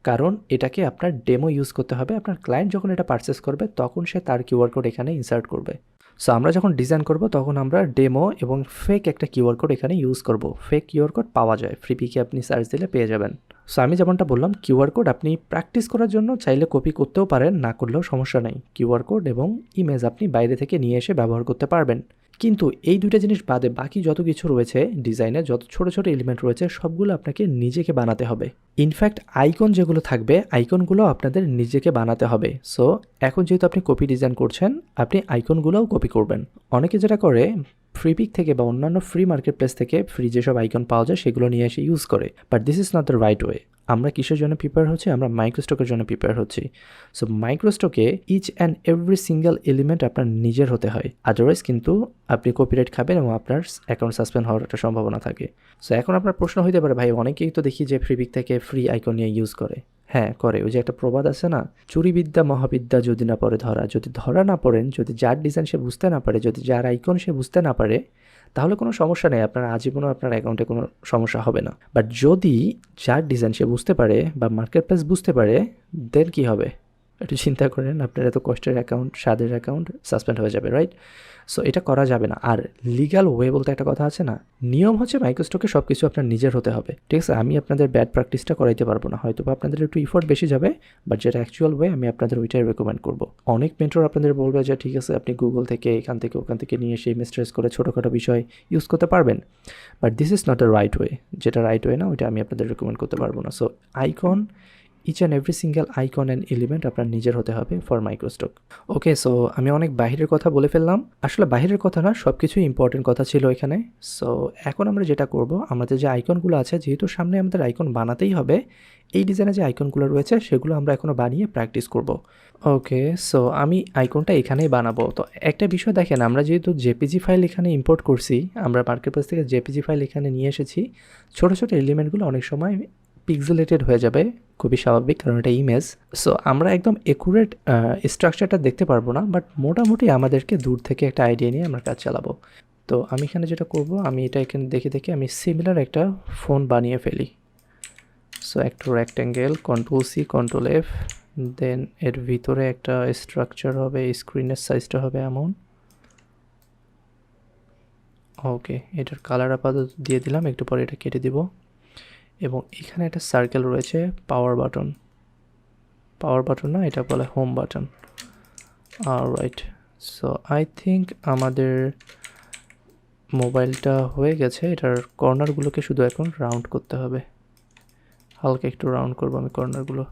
A: কারণ এটাকে আপনার ডেমো ইউজ করতে হবে। আপনার ক্লায়েন্ট যখন এটা পারচেস করবে তখন সে তার কিউআর কোড এখানে ইনসার্ট করবে। সো আমরা যখন ডিজাইন করব তখন আমরা ডেমো এবং ফেক একটা কিউআর কোড এখানে ইউজ করব। ফেক কিউআর কোড পাওয়া যায়, ফ্রিপিকে আপনি সার্চ দিলে পেয়ে যাবেন। সো আমি যেমনটা বললাম, কিউআর কোড আপনি প্র্যাকটিস করার জন্য চাইলে কপি করতেও পারেন, না করলেও সমস্যা নেই। কিউআর কোড এবং ইমেজ আপনি বাইরে থেকে নিয়ে এসে ব্যবহার করতে পারবেন। কিন্তু এই দুইটা জিনিস বাদে বাকি যত কিছু রয়েছে ডিজাইনে, যত ছোট ছোট এলিমেন্ট রয়েছে সবগুলো আপনাকে নিজেকে বানাতে হবে। ইনফ্যাক্ট আইকন যেগুলো থাকবে, আইকনগুলো আপনাদের নিজেকে বানাতে হবে। সো এখন যেহেতু আপনি কপি ডিজাইন করছেন, আপনি আইকনগুলোও কপি করবেন। অনেকে যেটা করে, ফ্রিপিক থেকে বা অন্যান্য ফ্রি মার্কেট প্লেস থেকে ফ্রি যেসব আইকন পাওয়া যায় সেগুলো নিয়ে এসে ইউজ করে। But this is not the right way. আমরা কিসের জন্য প্রিপেয়ার হচ্ছি? আমরা মাইক্রোস্টকের জন্য প্রিপেয়ার হচ্ছি। সো মাইক্রোস্টকে each and every single element আপনার নিজের হতে হয়, আদারওয়াইজ কিন্তু আপনি কপিরাইট খাবেন এবং আপনার অ্যাকাউন্ট সাসপেন্ড হওয়ার একটা সম্ভাবনা থাকে। সো এখন আপনার প্রশ্ন হইতে পারে, ভাই অনেকেই তো দেখি যে ফ্রিপিক থেকে ফ্রি আইকন নিয়ে ইউজ করে। হ্যাঁ করে, ওই যে একটা প্রবাদ আছে না, চুরিবিদ্যা মহাবিদ্যা যদি না পড়ে ধরা। যদি ধরা না পড়েন, যদি যার ডিজাইন সে বুঝতে না পারে, যদি যার আইকন সে বুঝতে না পারে, তাহলে কোনো সমস্যা নেই, আপনার আজীবনও আপনার অ্যাকাউন্টে কোনো সমস্যা হবে না। বাট যদি যার ডিজাইন সে বুঝতে পারে বা মার্কেট প্লেস বুঝতে পারে, দেন কী হবে? একটু চিন্তা করেন, আপনার এত কষ্টের অ্যাকাউন্ট, স্বাদের অ্যাকাউন্ট সাসপেন্ড হয়ে যাবে, রাইট? সো এটা করা যাবে না। আর লিগ্যাল ওয়ে বলতে একটা কথা আছে না, নিয়ম হচ্ছে মাইক্রোস্টকে সব কিছু আপনার নিজের হতে হবে, ঠিক আছে? আমি আপনাদের ব্যাড প্র্যাকটিসটা করাইতে পারবো না, হয়তো আপনাদের একটু ইফোর্ট বেশি যাবে, বাট যেটা অ্যাকচুয়াল ওয়ে আমি আপনাদের ওইটাই রেকমেন্ড করবো। অনেক মেন্টর আপনাদের বলবে যে ঠিক আছে আপনি গুগল থেকে এখান থেকে ওখান থেকে নিয়ে এসে ইমেজ ট্রেস করে ছোটোখাটো বিষয় ইউজ করতে পারবেন, but this is not the right way. যেটা রাইট ওয়ে না, ওইটা আমি আপনাদের রেকমেন্ড করতে পারবো না। So icon, each and every single icon and element আপনার নিজের হতে হবে ফর মাইক্রোস্টক। ওকে, সো আমি অনেক বাহিরের কথা বলে ফেললাম। আসলে বাহিরের কথা না, সব কিছুই ইম্পর্টেন্ট কথা ছিল এখানে। সো এখন আমরা যেটা করব, আমাদের যে আইকনগুলো আছে, যেহেতু সামনে আমাদের আইকন বানাতেই হবে, এই ডিজাইনে যে আইকনগুলো রয়েছে সেগুলো আমরা এখনও বানিয়ে প্র্যাকটিস করব। ওকে, সো আমি আইকনটা এখানেই বানাবো। তো একটা বিষয় দেখেন, আমরা যেহেতু জেপিজি ফাইল এখানে ইম্পোর্ট করছি, আমরা মার্কেট প্লেস থেকে জেপিজি ফাইল এখানে নিয়ে এসেছি, ছোটো ছোটো এলিমেন্টগুলো অনেক সময় পিক্সেলেটেড হয়ে যাবে, খুবই স্বাভাবিক, কারণ এটা ইমেজ। সো আমরা একদম একুরেট স্ট্রাকচারটা দেখতে পারবো না, বাট মোটামুটি আমাদেরকে দূর থেকে একটা আইডিয়া নিয়ে আমরা কাজ চালাবো। তো আমি এখানে যেটা করব, আমি এটা এখানে দেখে দেখে আমি সিমিলার একটা ফোন বানিয়ে ফেলি। সো একটা রেক্ট্যাঙ্গেল, কন্ট্রোল-C কন্ট্রোল-F, দেন এর ভিতরে একটা স্ট্রাকচার হবে, স্ক্রিনের সাইজটা হবে এমন। ওকে, এটার কালার আপাতত দিয়ে দিলাম, একটু পরে এটা কেটে দিব। এবং এখানে একটা সার্কেল রয়েছে, পাওয়ার বাটন না, এটা বলে home button. Alright, so I think আমাদের মোবাইলটা হয়ে গেছে। এটার কর্নারগুলোকে শুধু এখন রাউন্ড করতে হবে, হালকা একটু রাউন্ড করবো আমি কর্নারগুলো,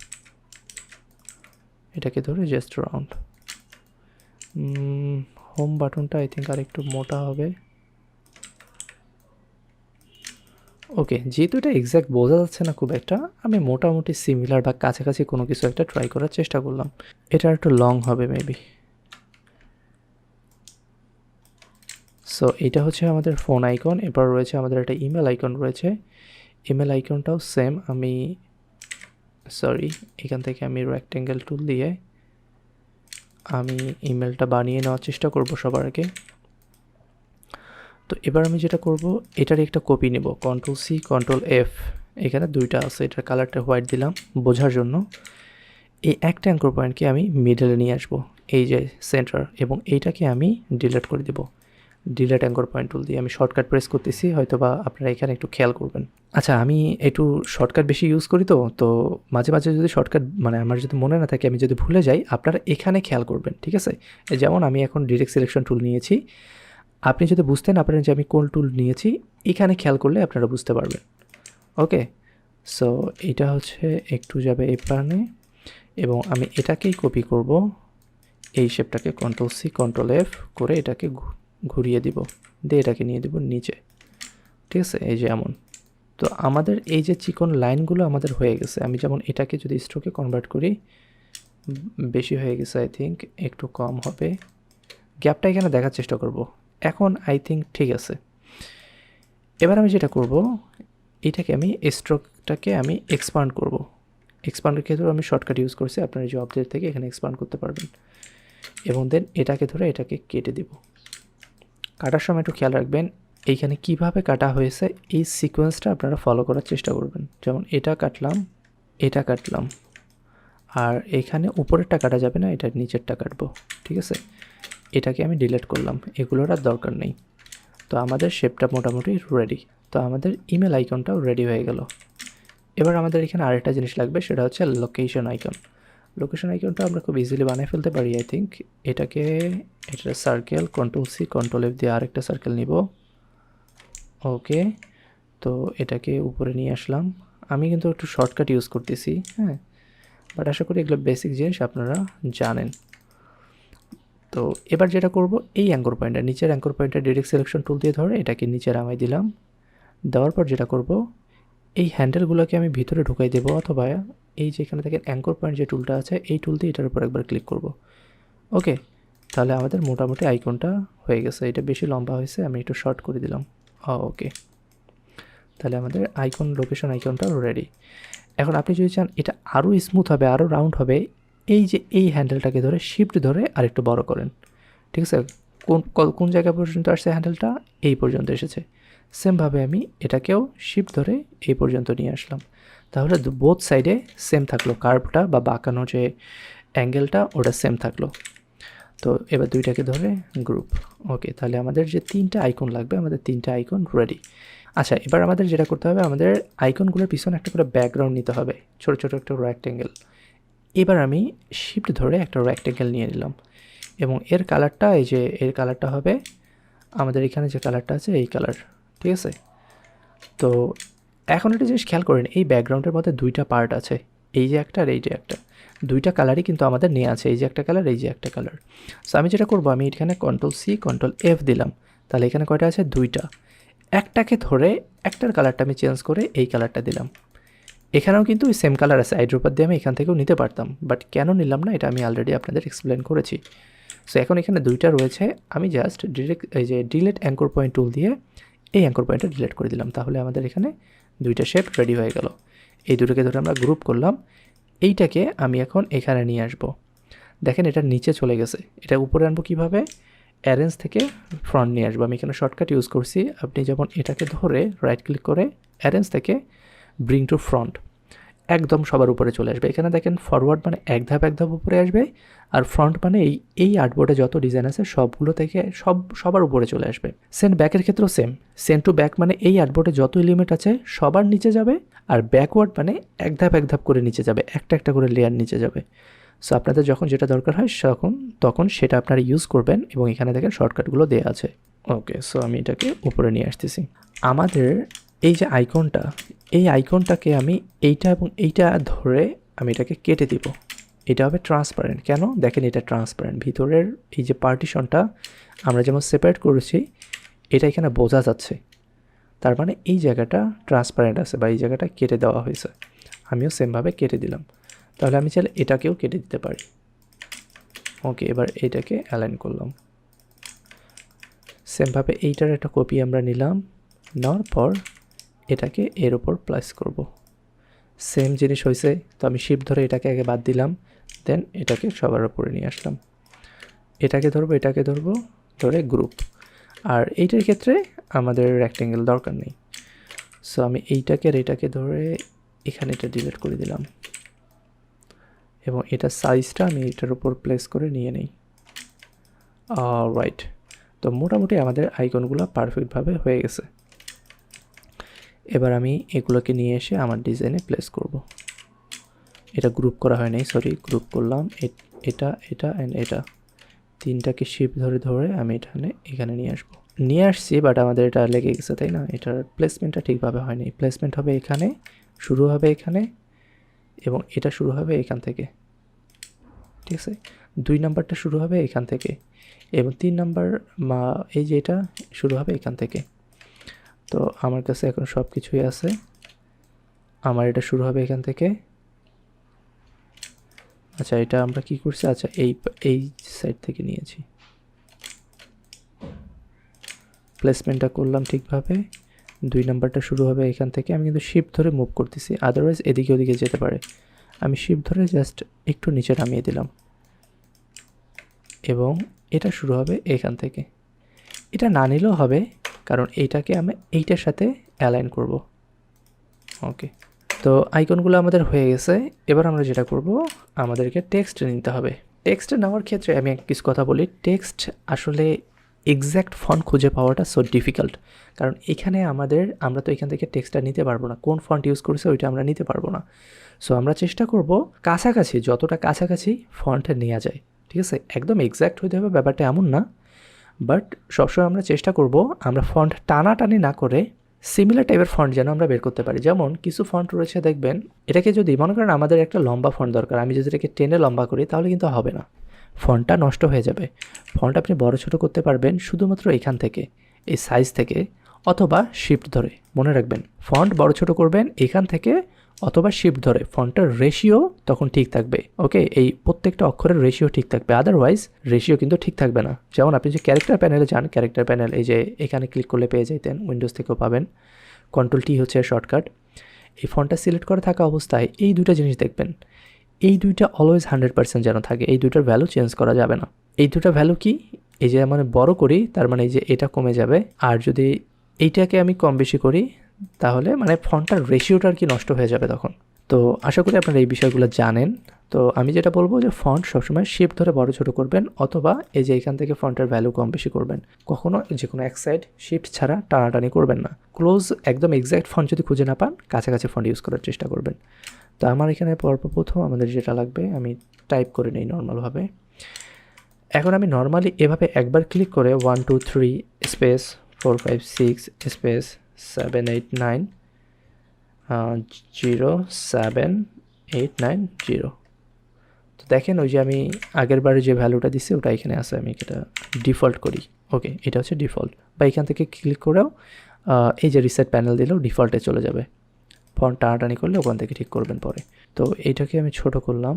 A: এটাকে ধরে জাস্ট রাউন্ড। হোম বাটনটা আই থিঙ্ক আর একটু মোটা হবে। ওকে, যেহেতু এটা এক্স্যাক্ট বোঝা যাচ্ছে না খুব একটা, আমি মোটামুটি সিমিলার বা কাছাকাছি কোনো কিছু একটা ট্রাই করার চেষ্টা করলাম। এটা একটু লং হবে মেবি। সো এটা হচ্ছে আমাদের ফোন আইকন। এরপর রয়েছে আমাদের একটা ইমেল আইকন রয়েছে, ইমেল আইকনটাও সেম। আমি এখান থেকে আমি রেক্ট্যাঙ্গেল টুল দিয়ে আমি ইমেলটা বানিয়ে নেওয়ার চেষ্টা করব সবার আগে। তো এবার আমি যেটা করব, এটার একটা কপি নেব, কন্ট্রোল-C কন্ট্রোল-F, এখানে দুইটা আছে, এটার কালারটা হোয়াইট দিলাম বোঝার জন্য। এই একটা অ্যাঙ্কর পয়েন্টকে আমি মিডলে নিয়ে আসবো, এই যে সেন্টার, এবং এইটাকে আমি ডিলিট করে দেবো। ডিলিট অ্যাঙ্কর পয়েন্ট টুল দিয়ে আমি শর্টকাট প্রেস করতেছি, হয়তো বা আপনারা এখানে একটু খেয়াল করবেন। আচ্ছা, আমি একটু শর্টকাট বেশি ইউজ করি, তো মাঝে মাঝে যদি শর্টকাট মানে আমার যদি মনে না থাকে, আমি যদি ভুলে যাই, আপনারা এখানে খেয়াল করবেন, ঠিক আছে? যেমন আমি এখন ডিরেক্ট সিলেকশন টুল নিয়েছি, আপনি যদি বুঝতে না পারেন যে আমি কোন টুল নিয়েছি, এখানে খেয়াল করলে আপনারা বুঝতে পারবেন। ওকে, সো এটা হচ্ছে একটু যাবে এই প্ল্যানে, এবং আমি এটাকেই কপি করব, এই শেপটাকে কন্ট্রোল সি কন্ট্রোল এফ করে এটাকে ঘুরিয়ে দিব, দিয়ে এটাকে নিয়ে দিব নিচে, ঠিক আছে, এই যে এমন। তো আমাদের এই যে চিকন লাইনগুলো আমাদের হয়ে গেছে। আমি যেমন এটাকে যদি স্ট্রোকে কনভার্ট করি, বেশি হয়ে গেছে আই থিঙ্ক, একটু কম হবে, গ্যাপটা এখানে দেখার চেষ্টা করব। এখন আই থিঙ্ক ঠিক আছে। এবার আমি যেটা করব, এটাকে আমি স্ট্রোকটাকে আমি এক্সপান্ড করব। এক্সপান্ডের ক্ষেত্রে আমি শর্টকাট ইউজ করছি, আপনার যে অবজেক্ট থেকে এখানে এক্সপান্ড করতে পারবেন। এবং দেন এটাকে ধরে এটাকে কেটে দিব। কাটার সময় একটু খেয়াল রাখবেন এইখানে কিভাবে কাটা হয়েছে, এই সিকোয়েন্সটা আপনারা ফলো করার চেষ্টা করবেন। যেমন এটা কাটলাম, এটা কাটলাম, আর এখানে উপরেরটা কাটা যাবে না, এটা নিচেরটা কাটবো, ঠিক আছে। এটাকে আমি ডিলিট করলাম, এগুলোর আর দরকার নেই। তো আমাদের শেপটা মোটামুটি রেডি। তো আমাদের ইমেল আইকনটাও রেডি হয়ে গেল। এবার আমাদের এখানে আরেকটা জিনিস লাগবে, সেটা হচ্ছে লোকেশন আইকন। লোকেশন আইকনটা আমরা খুব ইজিলি বানিয়ে ফেলতে পারি আই থিঙ্ক। এটাকে, এটা circle, control C control F দিয়ে আরেকটা সার্কেল নিব। ওকে, তো এটাকে উপরে নিয়ে আসলাম। আমি কিন্তু একটু শর্টকাট ইউজ করতেছি, হ্যাঁ, বাট আশা করি এগুলো বেসিক জিনিস আপনারা জানেন। তো এবার যেটা করব, এই অ্যাঙ্কর পয়েন্টটা, নিচের অ্যাঙ্কর পয়েন্টটা ডিরেক্ট সিলেকশন টুল দিয়ে ধরে এটাকে নিচে নামাই দিলাম। দেওয়ার পর যেটা করব, এই হ্যান্ডেলগুলোকে আমি ভিতরে ঢুকাই দেবো, অথবা এই যে এখানে থেকে অ্যাঙ্কর পয়েন্ট যে টুলটা আছে, এই টুল দিয়ে এটার উপর একবার ক্লিক করব। ওকে, তাহলে আমাদের মোটামুটি আইকনটা হয়ে গেছে। এটা বেশি লম্বা হয়েছে, আমি একটু শর্ট করে দিলাম। ওকে, তাহলে আমাদের আইকন, লোকেশন আইকনটা রেডি। এখন আপনি যদি চান এটা আরও স্মুথ হবে, আরও রাউন্ড হবে, এই যে এই হ্যান্ডেলটাকে ধরে শিফট ধরে আরেকটু বড় করেন, ঠিক আছে। কোন জায়গা পর্যন্ত আসছে হ্যান্ডেলটা, এই পর্যন্ত এসেছে। সেমভাবে আমি এটাকেও শিফট ধরে এই পর্যন্ত নিয়ে আসলাম। তাহলে বোথ সাইডে সেম থাকলো, কার্ভটা বা বাঁকানো যে অ্যাঙ্গেলটা ওটা সেম থাকলো। তো এবার দুইটাকে ধরে গ্রুপ। ওকে, তাহলে আমাদের যে তিনটা আইকন লাগবে, আমাদের তিনটা আইকন রেডি। আচ্ছা, এবার আমাদের যেটা করতে হবে, আমাদের আইকনগুলোর পিছনে একটা করে ব্যাকগ্রাউন্ড নিতে হবে, ছোটো ছোটো একটা রেক্ট্যাঙ্গেল। এবার আমি শিফট ধরে একটা রেক্ট্যাঙ্গেল নিয়ে নিলাম, এবং এর কালারটা, এই যে এর কালারটা হবে আমাদের এখানে যে কালারটা আছে এই কালার, ঠিক আছে। তো এখন একটা জিনিস খেয়াল করেন, এই ব্যাকগ্রাউন্ডের মধ্যে দুইটা পার্ট আছে, এই যে একটা আর এই যে একটা, দুইটা কালারই কিন্তু আমাদের নিয়ে আছে, এই যে একটা কালার, এই যে একটা কালার। সো আমি যেটা করবো, আমি এখানে কন্ট্রোল সি কন্ট্রোল এফ দিলাম, তাহলে এখানে কয়টা আছে, দুইটা। একটাকে ধরে একটার কালারটা আমি চেঞ্জ করে এই কালারটা দিলাম। এখানেও কিন্তু ওই সেম কালার আছে, আইড্রপার দিয়ে আমি এখান থেকেও নিতে পারতাম, বাট কেন নিলাম না এটা আমি অলরেডি আপনাদের এক্সপ্লেন করেছি। সো এখন এখানে দুইটা রয়েছে, আমি জাস্ট ডিরেক্ট এই যে ডিলেট অ্যাঙ্কর পয়েন্ট টুল দিয়ে এই অ্যাঙ্কর পয়েন্টটা ডিলিট করে দিলাম, তাহলে আমাদের এখানে দুইটা শেপ রেডি হয়ে গেল। এই দুটোকে ধরে আমরা গ্রুপ করলাম। এইটাকে আমি এখন এখানে নিয়ে আসব। দেখেন এটা নিচে চলে গেছে, এটা উপরে আনবো কীভাবে, অ্যারেঞ্জ থেকে ফ্রন্ট নিয়ে আসবো। আমি এখানে শর্টকাট ইউজ করছি, আপনি যেমন এটাকে ধরে রাইট ক্লিক করে অ্যারেঞ্জ থেকে ব্রিং টু ফ্রন্ট, একদম সবার উপরে চলে আসবে। এখানে দেখেন ফরওয়ার্ড মানে এক ধাপ উপরে আসবে, আর ফ্রন্ট মানে এই আর্টবোর্ডে যত ডিজাইন আছে সবগুলো থেকে সবার উপরে চলে আসবে। সেন্ড ব্যাকের ক্ষেত্রেও সেম, সেন্ড টু ব্যাক মানে এই আর্টবোর্ডে যত এলিমেন্ট আছে সবার নিচে যাবে, আর ব্যাকওয়ার্ড মানে এক ধাপ করে নিচে যাবে, একটা একটা করে লেয়ার নিচে যাবে। সো আপনাদের যখন যেটা দরকার হয় তখন সেটা আপনারা ইউজ করবেন, এবং এখানে দেখেন শর্টকাটগুলো দেওয়া আছে। ওকে, সো আমি এটাকে উপরে নিয়ে আসতেছি। আমাদের এই যে আইকনটা, এই আইকনটাকে আমি এইটা এবং এইটা ধরে আমি এটাকে কেটে দিব। এটা হবে ট্রান্সপারেন্ট। কেন দেখেন, এটা ট্রান্সপারেন্ট, ভিতরের এই যে পার্টিশনটা আমরা যেমন সেপারেট করেছি এটা এখানে বোঝা যাচ্ছে, তার মানে এই জায়গাটা ট্রান্সপারেন্ট আছে বা এই জায়গাটা কেটে দেওয়া হয়েছে। আমিও সেমভাবে কেটে দিলাম, তাহলে আমি চাইলে এটাকেও কেটে দিতে পারি। ওকে, এবার এটাকে অ্যালাইন করলাম। সেমভাবে এইটার একটা কপি আমরা নিলাম, নেওয়ার পর এটাকে এর ওপর প্লেস করব। সেম জিনিস হয়েছে, তো আমি শিফট ধরে এটাকে আগে বাদ দিলাম, দেন এটাকে সবার উপরে নিয়ে আসলাম। এটাকে ধরবো ধরে গ্রুপ। আর এইটার ক্ষেত্রে আমাদের রেক্ট্যাঙ্গেল দরকার নেই, সো আমি এইটাকে আর এটাকে ধরে এখানে এটা ডিলিট করে দিলাম, এবং এটা সাইজটা আমি এটার উপর প্লেস করে নিয়ে নিই। রাইট, তো মোটামুটি আমাদের আইকনগুলো পারফেক্টভাবে হয়ে গেছে। এবার আমি এগুলোকে নিয়ে এসে আমার ডিজাইনে প্লেস করব। এটা গ্রুপ করা হয় নাই, সরি, গ্রুপ করলাম এটা অ্যান্ড এটা, তিনটাকে শিফট ধরে আমি এখানে নিয়ে আসছি, বাট আমাদের এটা লেগে গেছে, তাই না? এটার প্লেসমেন্টটা ঠিকভাবে হয়নি। প্লেসমেন্ট হবে এখানে, শুরু হবে এখানে, এবং এটা শুরু হবে এখান থেকে, ঠিক আছে? 2 নাম্বারটা শুরু হবে এখান থেকে এবং 3 নাম্বার এই যে এটা শুরু হবে এখান থেকে। তো আমার কাছে এখন সব কিছুই আছে, আমার এটা শুরু হবে এখান থেকে। আচ্ছা এটা আমরা কি করছি, আচ্ছা এই সাইড থেকে নিয়েছি, প্লেসমেন্টটা করলাম ঠিকভাবে। 2 নাম্বারটা শুরু হবে এখান থেকে, আমি কিন্তু শিফট ধরে মুভ করতেছি, আদারওয়াইজ এদিকে ওদিকে যেতে পারে। আমি শিফট ধরে জাস্ট একটু নিচে নামিয়ে দিলাম এবং এটা শুরু হবে এখান থেকে। এটা না নিলেও হবে, কারণ এইটাকে আমি এইটার সাথে অ্যালাইন করব। ওকে, তো আইকনগুলো আমাদের হয়ে গেছে। এবার আমরা যেটা করব, আমাদেরকে টেক্সট নিতে হবে। টেক্সট নেওয়ার ক্ষেত্রে আমি কিছু কথা বলি। টেক্সট আসলে এক্স্যাক্ট ফন্ট খুঁজে পাওয়াটা সো ডিফিকাল্ট, কারণ এখানে আমরা তো এখান থেকে টেক্সটটা নিতে পারবো না, কোন ফন্ট ইউজ করছে ওইটা আমরা নিতে পারবো না। সো আমরা চেষ্টা করব কাছাকাছি, যতটা কাছাকাছি ফন্ট নেওয়া যায়, ঠিক আছে? একদম এক্স্যাক্ট হইতে হবে ব্যাপারটা এমন না, বাট সবসময় আমরা চেষ্টা করব আমরা ফন্ট টানাটানি না করে সিমিলার টাইপের ফন্ট যেন আমরা বের করতে পারি। যেমন কিছু ফন্ট রয়েছে দেখবেন, এটাকে যদি মনে করেন আমাদের একটা লম্বা ফন্ট দরকার, আমি যদি এটাকে টেনে লম্বা করি তাহলে কিন্তু হবে না, ফন্টটা নষ্ট হয়ে যাবে। ফন্ট আপনি বড় ছোট করতে পারবেন শুধুমাত্র এখান থেকে, এই সাইজ থেকে, অথবা শিফট ধরে। মনে রাখবেন ফন্ট বড় ছোট করবেন এখান থেকে অথবা শিফট ধরে, ফন্টের রেশিও তখন ঠিক থাকবে। ওকে, এই প্রত্যেকটা অক্ষরের রেশিও ঠিক থাকবে, আদারওয়াইজ রেশিও কিন্তু ঠিক থাকবে না। যেমন আপনি যে ক্যারেক্টার প্যানেলে যান, ক্যারেক্টার প্যানেল এই যে এখানে ক্লিক করলে পেয়ে যাইতেন, উইন্ডোজ থেকেও পাবেন। কন্ট্রোল টি হচ্ছে শর্টকাট। এই ফন্টটা সিলেক্ট করে থাকা অবস্থায় এই দুটো জিনিস দেখবেন, এই দুইটা অলওয়েজ 100% যেন থাকে, এই দুইটার ভ্যালু চেঞ্জ করা যাবে না। এই দুটো ভ্যালু কি, এই যে মানে বড় করি তার মানে এই যে এটা কমে যাবে, আর যদি এইটাকে আমি কম বেশি করি তাহলে মানে ফন্টটার রেশিওটা আর কি নষ্ট হয়ে যাবে তখন। তো আশা করি আপনারা এই বিষয়গুলো জানেন। তো আমি যেটা বলবো যে ফন্ট সবসময় শিফট ধরে বড় ছোট করবেন, অথবা এই যে এখান থেকে ফন্টের ভ্যালু কম বেশি করবেন। কখনো যে কোনো এক সাইড শিফট ছাড়া টানাটানি করবেন না। ক্লোজ একদম এক্স্যাক্ট ফন্ট যদি খুঁজে না পান, কাছাকাছি ফন্ট ইউজ করার চেষ্টা করবেন। তো আমার এখানে প্রথম আমাদের যেটা লাগবে, আমি টাইপ করে নিই নর্মালভাবে। এখন আমি নর্মালি এভাবে একবার ক্লিক করে 1 2 3 স্পেস 4 5 6 স্পেস 7 8 9 0 7 8 9 0। তো দেখেন ওই যে আমি আগের বারে যে ভ্যালুটা দিচ্ছি ওটা এখানে আছে, আমি এটা ডিফল্ট করি। ওকে, এটা হচ্ছে ডিফল্ট। বা এখান থেকে ক্লিক করেও এই যে রিসেট প্যানেল দিলেও ডিফল্টে চলে যাবে। ফন্ট টানাটানি করলে ওখান থেকে ঠিক করবেন পরে। তো এইটাকে আমি ছোট করলাম।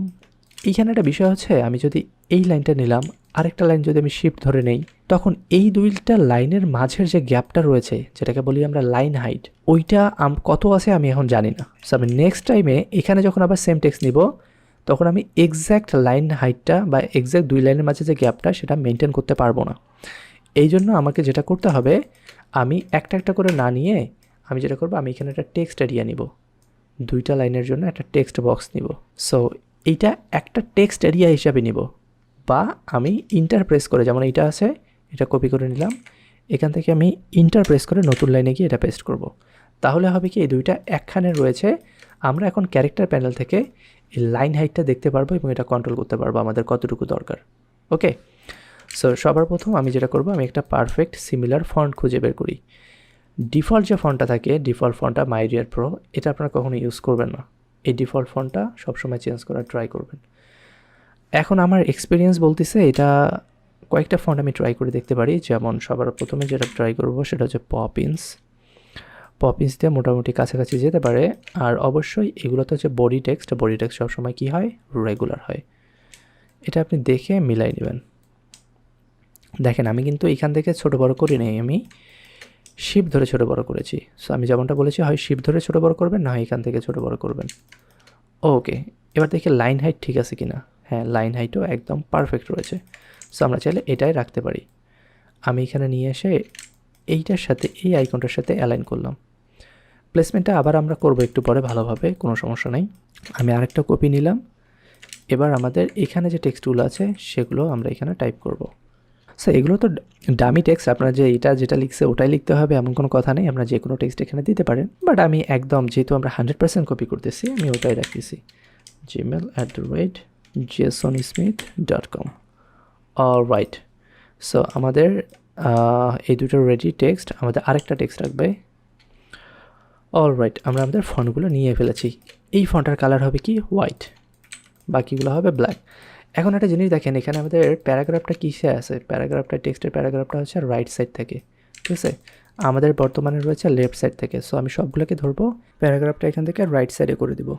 A: এইখানে একটা বিষয় হচ্ছে, আমি যদি এই লাইনটা নিলাম, আরেকটা লাইন যদি আমি শিফট ধরে নেই, তখন এই দুইটা লাইনের মাঝের যে গ্যাপটা রয়েছে, যেটাকে বলি আমরা লাইন হাইট, ওইটা কত আছে আমি এখন জানি না। সো আমি নেক্সট টাইমে এখানে যখন আবার সেম টেক্সট নিব, তখন আমি এক্স্যাক্ট লাইন হাইটটা বা এক্স্যাক্ট দুই লাইনের মাঝে যে গ্যাপটা সেটা মেনটেন করতে পারবো না। এই জন্য আমাকে যেটা করতে হবে, আমি একটা একটা করে না নিয়ে আমি যেটা করবো, আমি এখানে একটা টেক্সট এরিয়া নিব, দুইটা লাইনের জন্য একটা টেক্সট বক্স নিব। সো এইটা একটা টেক্সট এরিয়া হিসাবে নিব, বা আমি ইন্টার প্রেস করে, যেমন এইটা আছে, এটা কপি করে নিলাম, এখান থেকে আমি ইন্টার প্রেস করে নতুন লাইনে গিয়ে এটা পেস্ট করব। তাহলে হবে কি, এই দুইটা একখানে রয়েছে। আমরা এখন ক্যারেক্টার প্যানেল থেকে এই লাইন হাইটটা দেখতে পারবো এবং এটা কন্ট্রোল করতে পারবো আমাদের কতটুকু দরকার। ওকে, সো সবার প্রথম আমি যেটা করব, আমি একটা পারফেক্ট সিমিলার ফন্ট খুঁজে বের করি। ডিফল্ট যে ফন্টটা থাকে, ডিফল্ট ফন্টটা মাইরিয়ার প্রো, এটা আপনারা কখনো ইউজ করবেন না। এই ডিফল্ট ফন্টটা সবসময় চেঞ্জ করার ট্রাই করবেন। এখন আমার এক্সপিরিয়েন্স বলতেছে এটা কয়েকটা ফন্ট আমি ট্রাই করে দেখতে পারি। যেমন সবার প্রথমে যেটা ট্রাই করব সেটা হচ্ছে পপিন্স দিয়ে মোটামুটি কাছাকাছি যেতে পারে। আর অবশ্যই এগুলোতে হচ্ছে বডি টেক্সট সবসময় কী হয়, রেগুলার হয়। এটা আপনি দেখে মিলাই নেবেন। দেখেন আমি কিন্তু এখান থেকে ছোটো বড় করি নাই, আমি শিফট ধরে ছোটো বড় করেছি। সো আমি যেমনটা বলেছি, হয় শিফট ধরে ছোটো বড় করবেন, না হয় এখান থেকে ছোটো বড় করবেন। ওকে, এবার দেখি লাইন হাইট ঠিক আছে কিনা। হ্যাঁ, লাইন হাইটও একদম পারফেক্ট রয়েছে। সো আমরা চাইলে এটাই রাখতে পারি। আমি এখানে নিয়ে এসে এইটার সাথে এই আইকনটার সাথে অ্যালাইন করলাম। প্লেসমেন্টটা আবার আমরা করব একটু পরে ভালোভাবে, কোনো সমস্যা নেই। আমি আরেকটা কপি নিলাম। এবার আমাদের এখানে যে টেক্সটগুলো আছে সেগুলো আমরা এখানে টাইপ করব। সো এগুলো তো ডামি টেক্সট, আপনারা যে এটা যেটা লিখছে ওটাই লিখতে হবে এমন কোনো কথা নেই, আপনারা যে কোনো টেক্সট এখানে দিতে পারেন। বাট আমি একদম, যেহেতু আমরা 100% কপি করতেছি, আমি ওটাই রাখতেছি, gmail@jasonsmith.com। অলরাইট, সো আমাদের এই দুটো রেডি টেক্সট, আমাদের আরেকটা টেক্সট রাখবে। অলরাইট, আমরা আমাদের ফন্টগুলো নিয়ে ফেলেছি। এই ফন্টের কালার হবে কি, হোয়াইট, বাকিগুলো হবে ব্ল্যাক। এখন একটা জিনিস দেখেন, এখানে আমাদের প্যারাগ্রাফটা কিসে আছে, প্যারাগ্রাফটা টেক্সটের প্যারাগ্রাফটা হচ্ছে রাইট সাইড থেকে, ঠিক আছে, আমাদের বর্তমানে রয়েছে লেফট সাইড থেকে। সো আমি সবগুলোকে ধরবো, প্যারাগ্রাফটা এখান থেকে রাইট সাইডে করে দিব,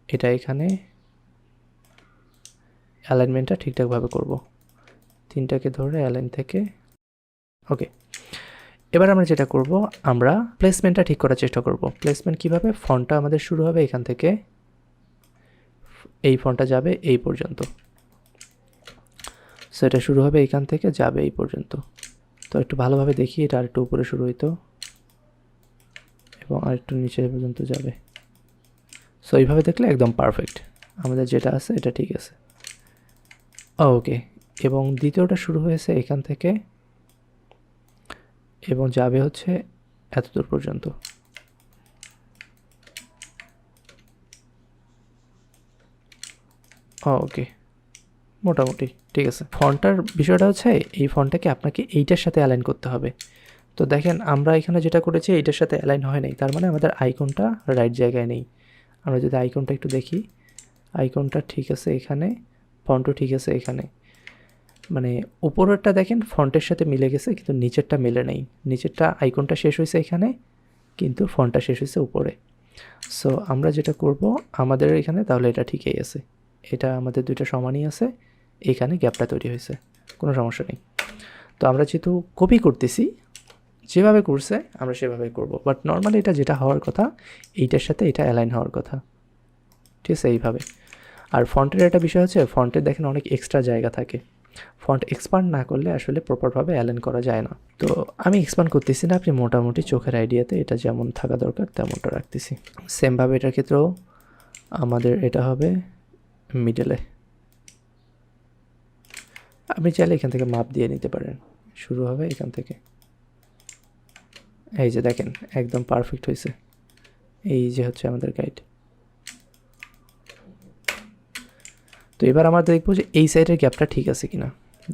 A: এটা এখানে অ্যালাইনমেন্টটা ঠিকঠাকভাবে করব, তিনটাকে ধরে অ্যালাইন থেকে। ওকে, এবার আমরা যেটা করব, আমরা প্লেসমেন্টটা ঠিক করার চেষ্টা করব। প্লেসমেন্ট কিভাবে, ফন্টটা আমাদের শুরু হবে এখান থেকে, এই ফন্টটা যাবে এই পর্যন্ত, সো এটা শুরু হবে এখান থেকে যাবে এই পর্যন্ত। তো একটু ভালোভাবে দেখি, এটা আরেকটু উপরে শুরু হইতো এবং আরেকটু নিচে পর্যন্ত যাবে। সো এইভাবে দেখলে একদম পারফেক্ট, আমাদের যেটা আছে এটা ঠিক আছে। ওকে, এবং দ্বিতীয়টা শুরু হয়েছে এখান থেকে এবং যাবে হচ্ছে এতদূর পর্যন্ত। ওকে, মোটামুটি ঠিক আছে। ফন্টটার বিষয়টা হচ্ছে, এই ফন্টটাকে আপনাকে এইটার সাথে অ্যালাইন করতে হবে। তো দেখেন আমরা এখানে যেটা করেছি এইটার সাথে অ্যালাইন হয় নাই, তার মানে আমাদের আইকনটা রাইট জায়গায় নেই। আমরা যদি আইকনটা একটু দেখি, আইকনটা ঠিক আছে এখানে, ফন্টও ঠিক আছে এখানে, মানে উপরেরটা দেখেন ফন্টের সাথে মিলে গেছে কিন্তু নিচেরটা মিলে নেই। নিচেরটা আইকনটা শেষ হয়েছে এখানে কিন্তু ফন্টটা শেষ হয়েছে উপরে। সো আমরা যেটা করব, আমাদের এখানে তাহলে এটা ঠিকই আছে, এটা আমাদের দুইটা সমানই আছে, এখানে গ্যাপটা তৈরি হয়েছে, কোনো সমস্যা নেই। তো আমরা যেহেতু কপি করতেছি, যেভাবে করছে আমরা সেভাবেই করব, বাট নর্মালি এটা যেটা হওয়ার কথা এইটার সাথে এটা অ্যালাইন হওয়ার কথা, ঠিক আছে, এইভাবে। আর ফন্টের একটা বিষয় হচ্ছে, ফন্টের দেখেন অনেক এক্সট্রা জায়গা থাকে, ফন্ট এক্সপান্ড না করলে আসলে প্রপারভাবে অ্যালাইন করা যায় না। তো আমি এক্সপান্ড করতেছি না, আপনি মোটামুটি চোখের আইডিয়াতে এটা যেমন থাকা দরকার তেমনটা রাখতেছি। সেমভাবে এটার ক্ষেত্রেও আমাদের এটা হবে মিডলে। আপনি চাইলে এখান থেকে মাপ দিয়ে নিতে পারেন, শুরু হবে এখান থেকে, এই যে দেখেন একদম পারফেক্ট হয়েছে, এই যে হচ্ছে আমাদের গাইড। তো এবার আমরা দেখবো যে এই সাইডের গ্যাপটা ঠিক আছে কিনা।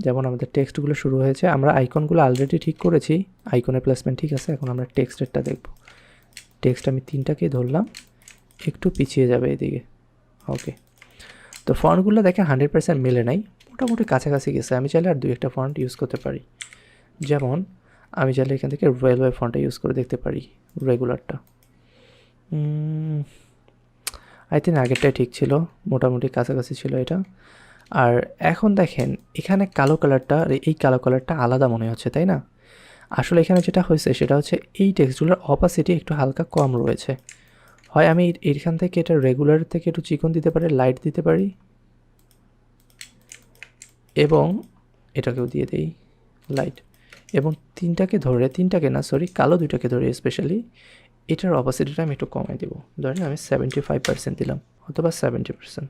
A: যেমন আমাদের টেক্সটগুলো শুরু হয়েছে, আমরা আইকনগুলো অলরেডি ঠিক করেছি, আইকনের প্লেসমেন্ট ঠিক আছে, এখন আমরা টেক্সটেরটা দেখব। টেক্সট আমি তিনটাকেই ধরলাম, একটু পিছিয়ে যাবে এদিকে। ওকে, তো ফন্টগুলো দেখেন 100% মেলে নাই, মোটামুটি কাছাকাছি গেছে। আমি চাইলে আর দুই একটা ফন্ট ইউজ করতে পারি, যেমন আমি চাইলে এখান থেকে রেলওয়ে ফন্টটা ইউজ করে দেখতে পারি, রেগুলারটা। আই থিঙ্ক আগেরটাই ঠিক ছিল, মোটামুটি কাছাকাছি ছিল এটা। আর এখন দেখেন এখানে কালো কালারটা আর এই কালো কালারটা আলাদা মনে হচ্ছে, তাই না? আসলে এখানে যেটা হয়েছে সেটা হচ্ছে এই টেক্সটগুলোর অপাসিটি একটু হালকা কম রয়েছে। হয় আমি এইখান থেকে এটা রেগুলার থেকে একটু চিকন দিতে পারি, লাইট দিতে পারি, এবং এটাকেও দিয়ে দেই লাইট, এবং তিনটাকে না সরি কালো দুইটাকে ধরে স্পেশালি এটার অপাসিটিটা আমি একটু কমাই দেবো, ধরেন আমি 75% দিলাম অথবা 70%।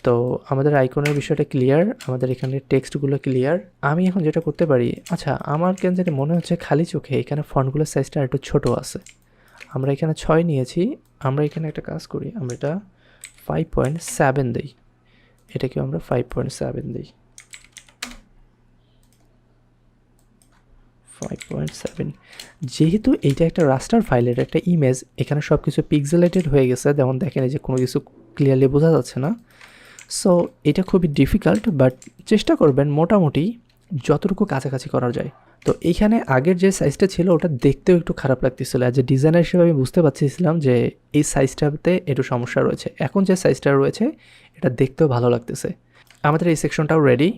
A: তো আমাদের আইকনের বিষয়টা ক্লিয়ার, আমাদের এখানে টেক্সটগুলো ক্লিয়ার। আমি এখন যেটা করতে পারি, আচ্ছা আমার কেন জানি মনে হচ্ছে খালি চোখে এখানে ফন্টগুলোর সাইজটা একটু ছোটো আছে। আমরা এখানে 6 নিয়েছি, আমরা এখানে একটা কাজ করি, আমরা এটা 5.7 দিই, এটাকে আমরা 5.7 দিই, 5.7। যেহেতু এইটা একটা রাস্টার ফাইলের একটা ইমেজ, এখানে সব কিছু পিক্সেলেটেড হয়ে গেছে, যেমন দেখেন এই যে কোনো কিছু ক্লিয়ারলি বোঝা যাচ্ছে না। সো এটা খুবই ডিফিকাল্ট, বাট চেষ্টা করবেন মোটামুটি যতটুকু কাছাকাছি করা যায়। তো এইখানে আগের যে সাইজটা ছিল ওটা দেখতেও একটু খারাপ লাগতেছিল, অ্যাজ এ ডিজাইনার হিসেবে আমি বুঝতে পারছিলাম যে এই সাইজটাতে একটু সমস্যা রয়েছে। এখন যে সাইজটা রয়েছে এটা দেখতেও ভালো লাগতেছে। আমাদের এই সেকশনটাও রেডি।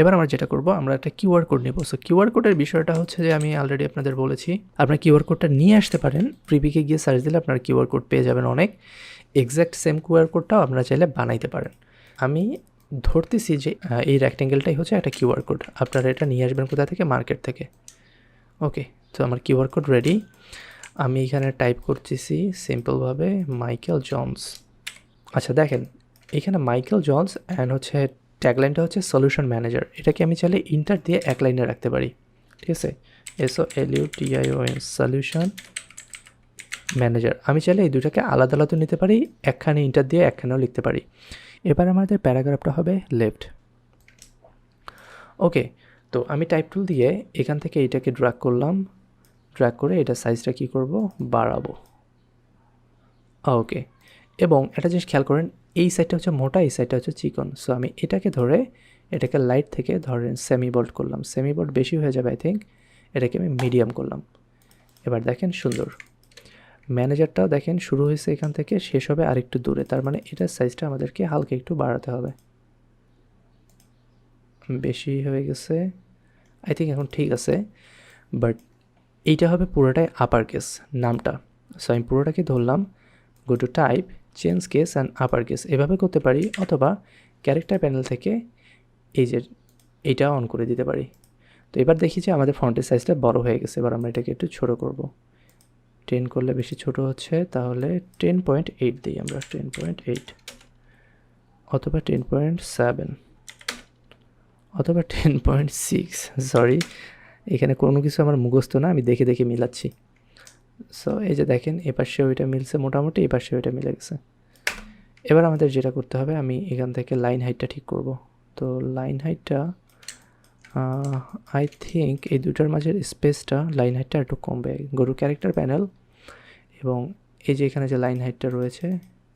A: এবার আমরা যেটা করব, আমরা একটা কিউআর কোড নেব। সো কিউআর কোডের বিষয়টা হচ্ছে যে আমি অলরেডি আপনাদের বলেছি, আপনার কিউআর কোডটা নিয়ে আসতে পারেন, প্রিপিকে গিয়ে সার্চ দিলে আপনার কিউআর কোড পেয়ে যাবেন অনেক। এক্স্যাক্ট সেম কিউআর কোডটাও আপনারা চাইলে বানাইতে পারেন। আমি ধরতেছি যে এই রেক্টেঙ্গেলটাই হচ্ছে একটা কিউআর কোড, আপনারা এটা নিয়ে আসবেন কোথা থেকে, মার্কেট থেকে। ওকে, তো আমার কিউআর কোড রেডি। আমি এখানে টাইপ করতেছি সিম্পলভাবে মাইকেল জনস। আচ্ছা দেখেন এখানে মাইকেল জনস অ্যান্ড হচ্ছে ট্যাগলাইনটা হচ্ছে সলিউশন ম্যানেজার, এটাকে আমি চাইলে ইন্টার দিয়ে এক লাইনে রাখতে পারি, ঠিক আছে, SOLUTION সলিউশন ম্যানেজার। আমি চাইলে এই দুটাকে আলাদা আলাদা নিতে পারি, একখানে ইন্টার দিয়ে একখানেও লিখতে পারি। এবার আমাদের প্যারাগ্রাফটা হবে লেফট। ওকে, তো আমি টাইপ টুল দিয়ে এখান থেকে এটাকে ড্র্যাগ করলাম, ড্র্যাগ করে এটা সাইজটা কি করব, বাড়াবো। ওকে, এবং একটা জিনিস খেয়াল করেন, এই সাইডটা হচ্ছে মোটা, এই সাইডটা হচ্ছে চিকন। সো আমি এটাকে ধরে এটাকে লাইট থেকে ধরেন সেমি বোল্ড করলাম, সেমি বোল্ড বেশি হয়ে যাবে আই থিঙ্ক, এটাকে আমি মিডিয়াম করলাম। এবার দেখেন সুন্দর, ম্যানেজারটাও দেখেন শুরু হয়েছে এখান থেকে, শেষ হবে আরেকটু দূরে, তার মানে এটার সাইজটা আমাদেরকে হালকা একটু বাড়াতে হবে। বেশি হয়ে গেছে আই থিঙ্ক, এখন ঠিক আছে। বাট এইটা হবে পুরোটাই আপার কেস নামটা। সো আমি পুরোটাকে ধরলাম, go to type, change case and upper case, এভাবে করতে পারি, অথবা ক্যারেক্টার প্যানেল থেকে এই যে এইটা অন করে দিতে পারি। তো এবার দেখি যে আমাদের ফন্টের সাইজটা বড় হয়ে গেছে। এবার আমরা এটাকে একটু ছোটো করব, 10 করলে বেশি ছোট হচ্ছে, তাহলে 10.8 দিই আমরা, 10.8 অথবা 10.7 অথবা 10.6। সরি, এখানে কোনো কিছু আমার মুখস্থ না, আমি দেখে দেখে মিলাচ্ছি। সো এই যে দেখেন, এপাশে ওইটা মিলছে মোটামুটি, এপাশে ওইটা মিলে গেছে। এবার আমাদের যেটা করতে হবে, আমি এখান থেকে লাইন হাইটটা ঠিক করব। তো লাইন হাইটটা আই থিঙ্ক এই দুটার মাঝের স্পেসটা, লাইন হাইটটা একটু কমবে। গরু ক্যারেক্টার প্যানেল, এবং এই যে এখানে যে লাইন হাইটটা রয়েছে,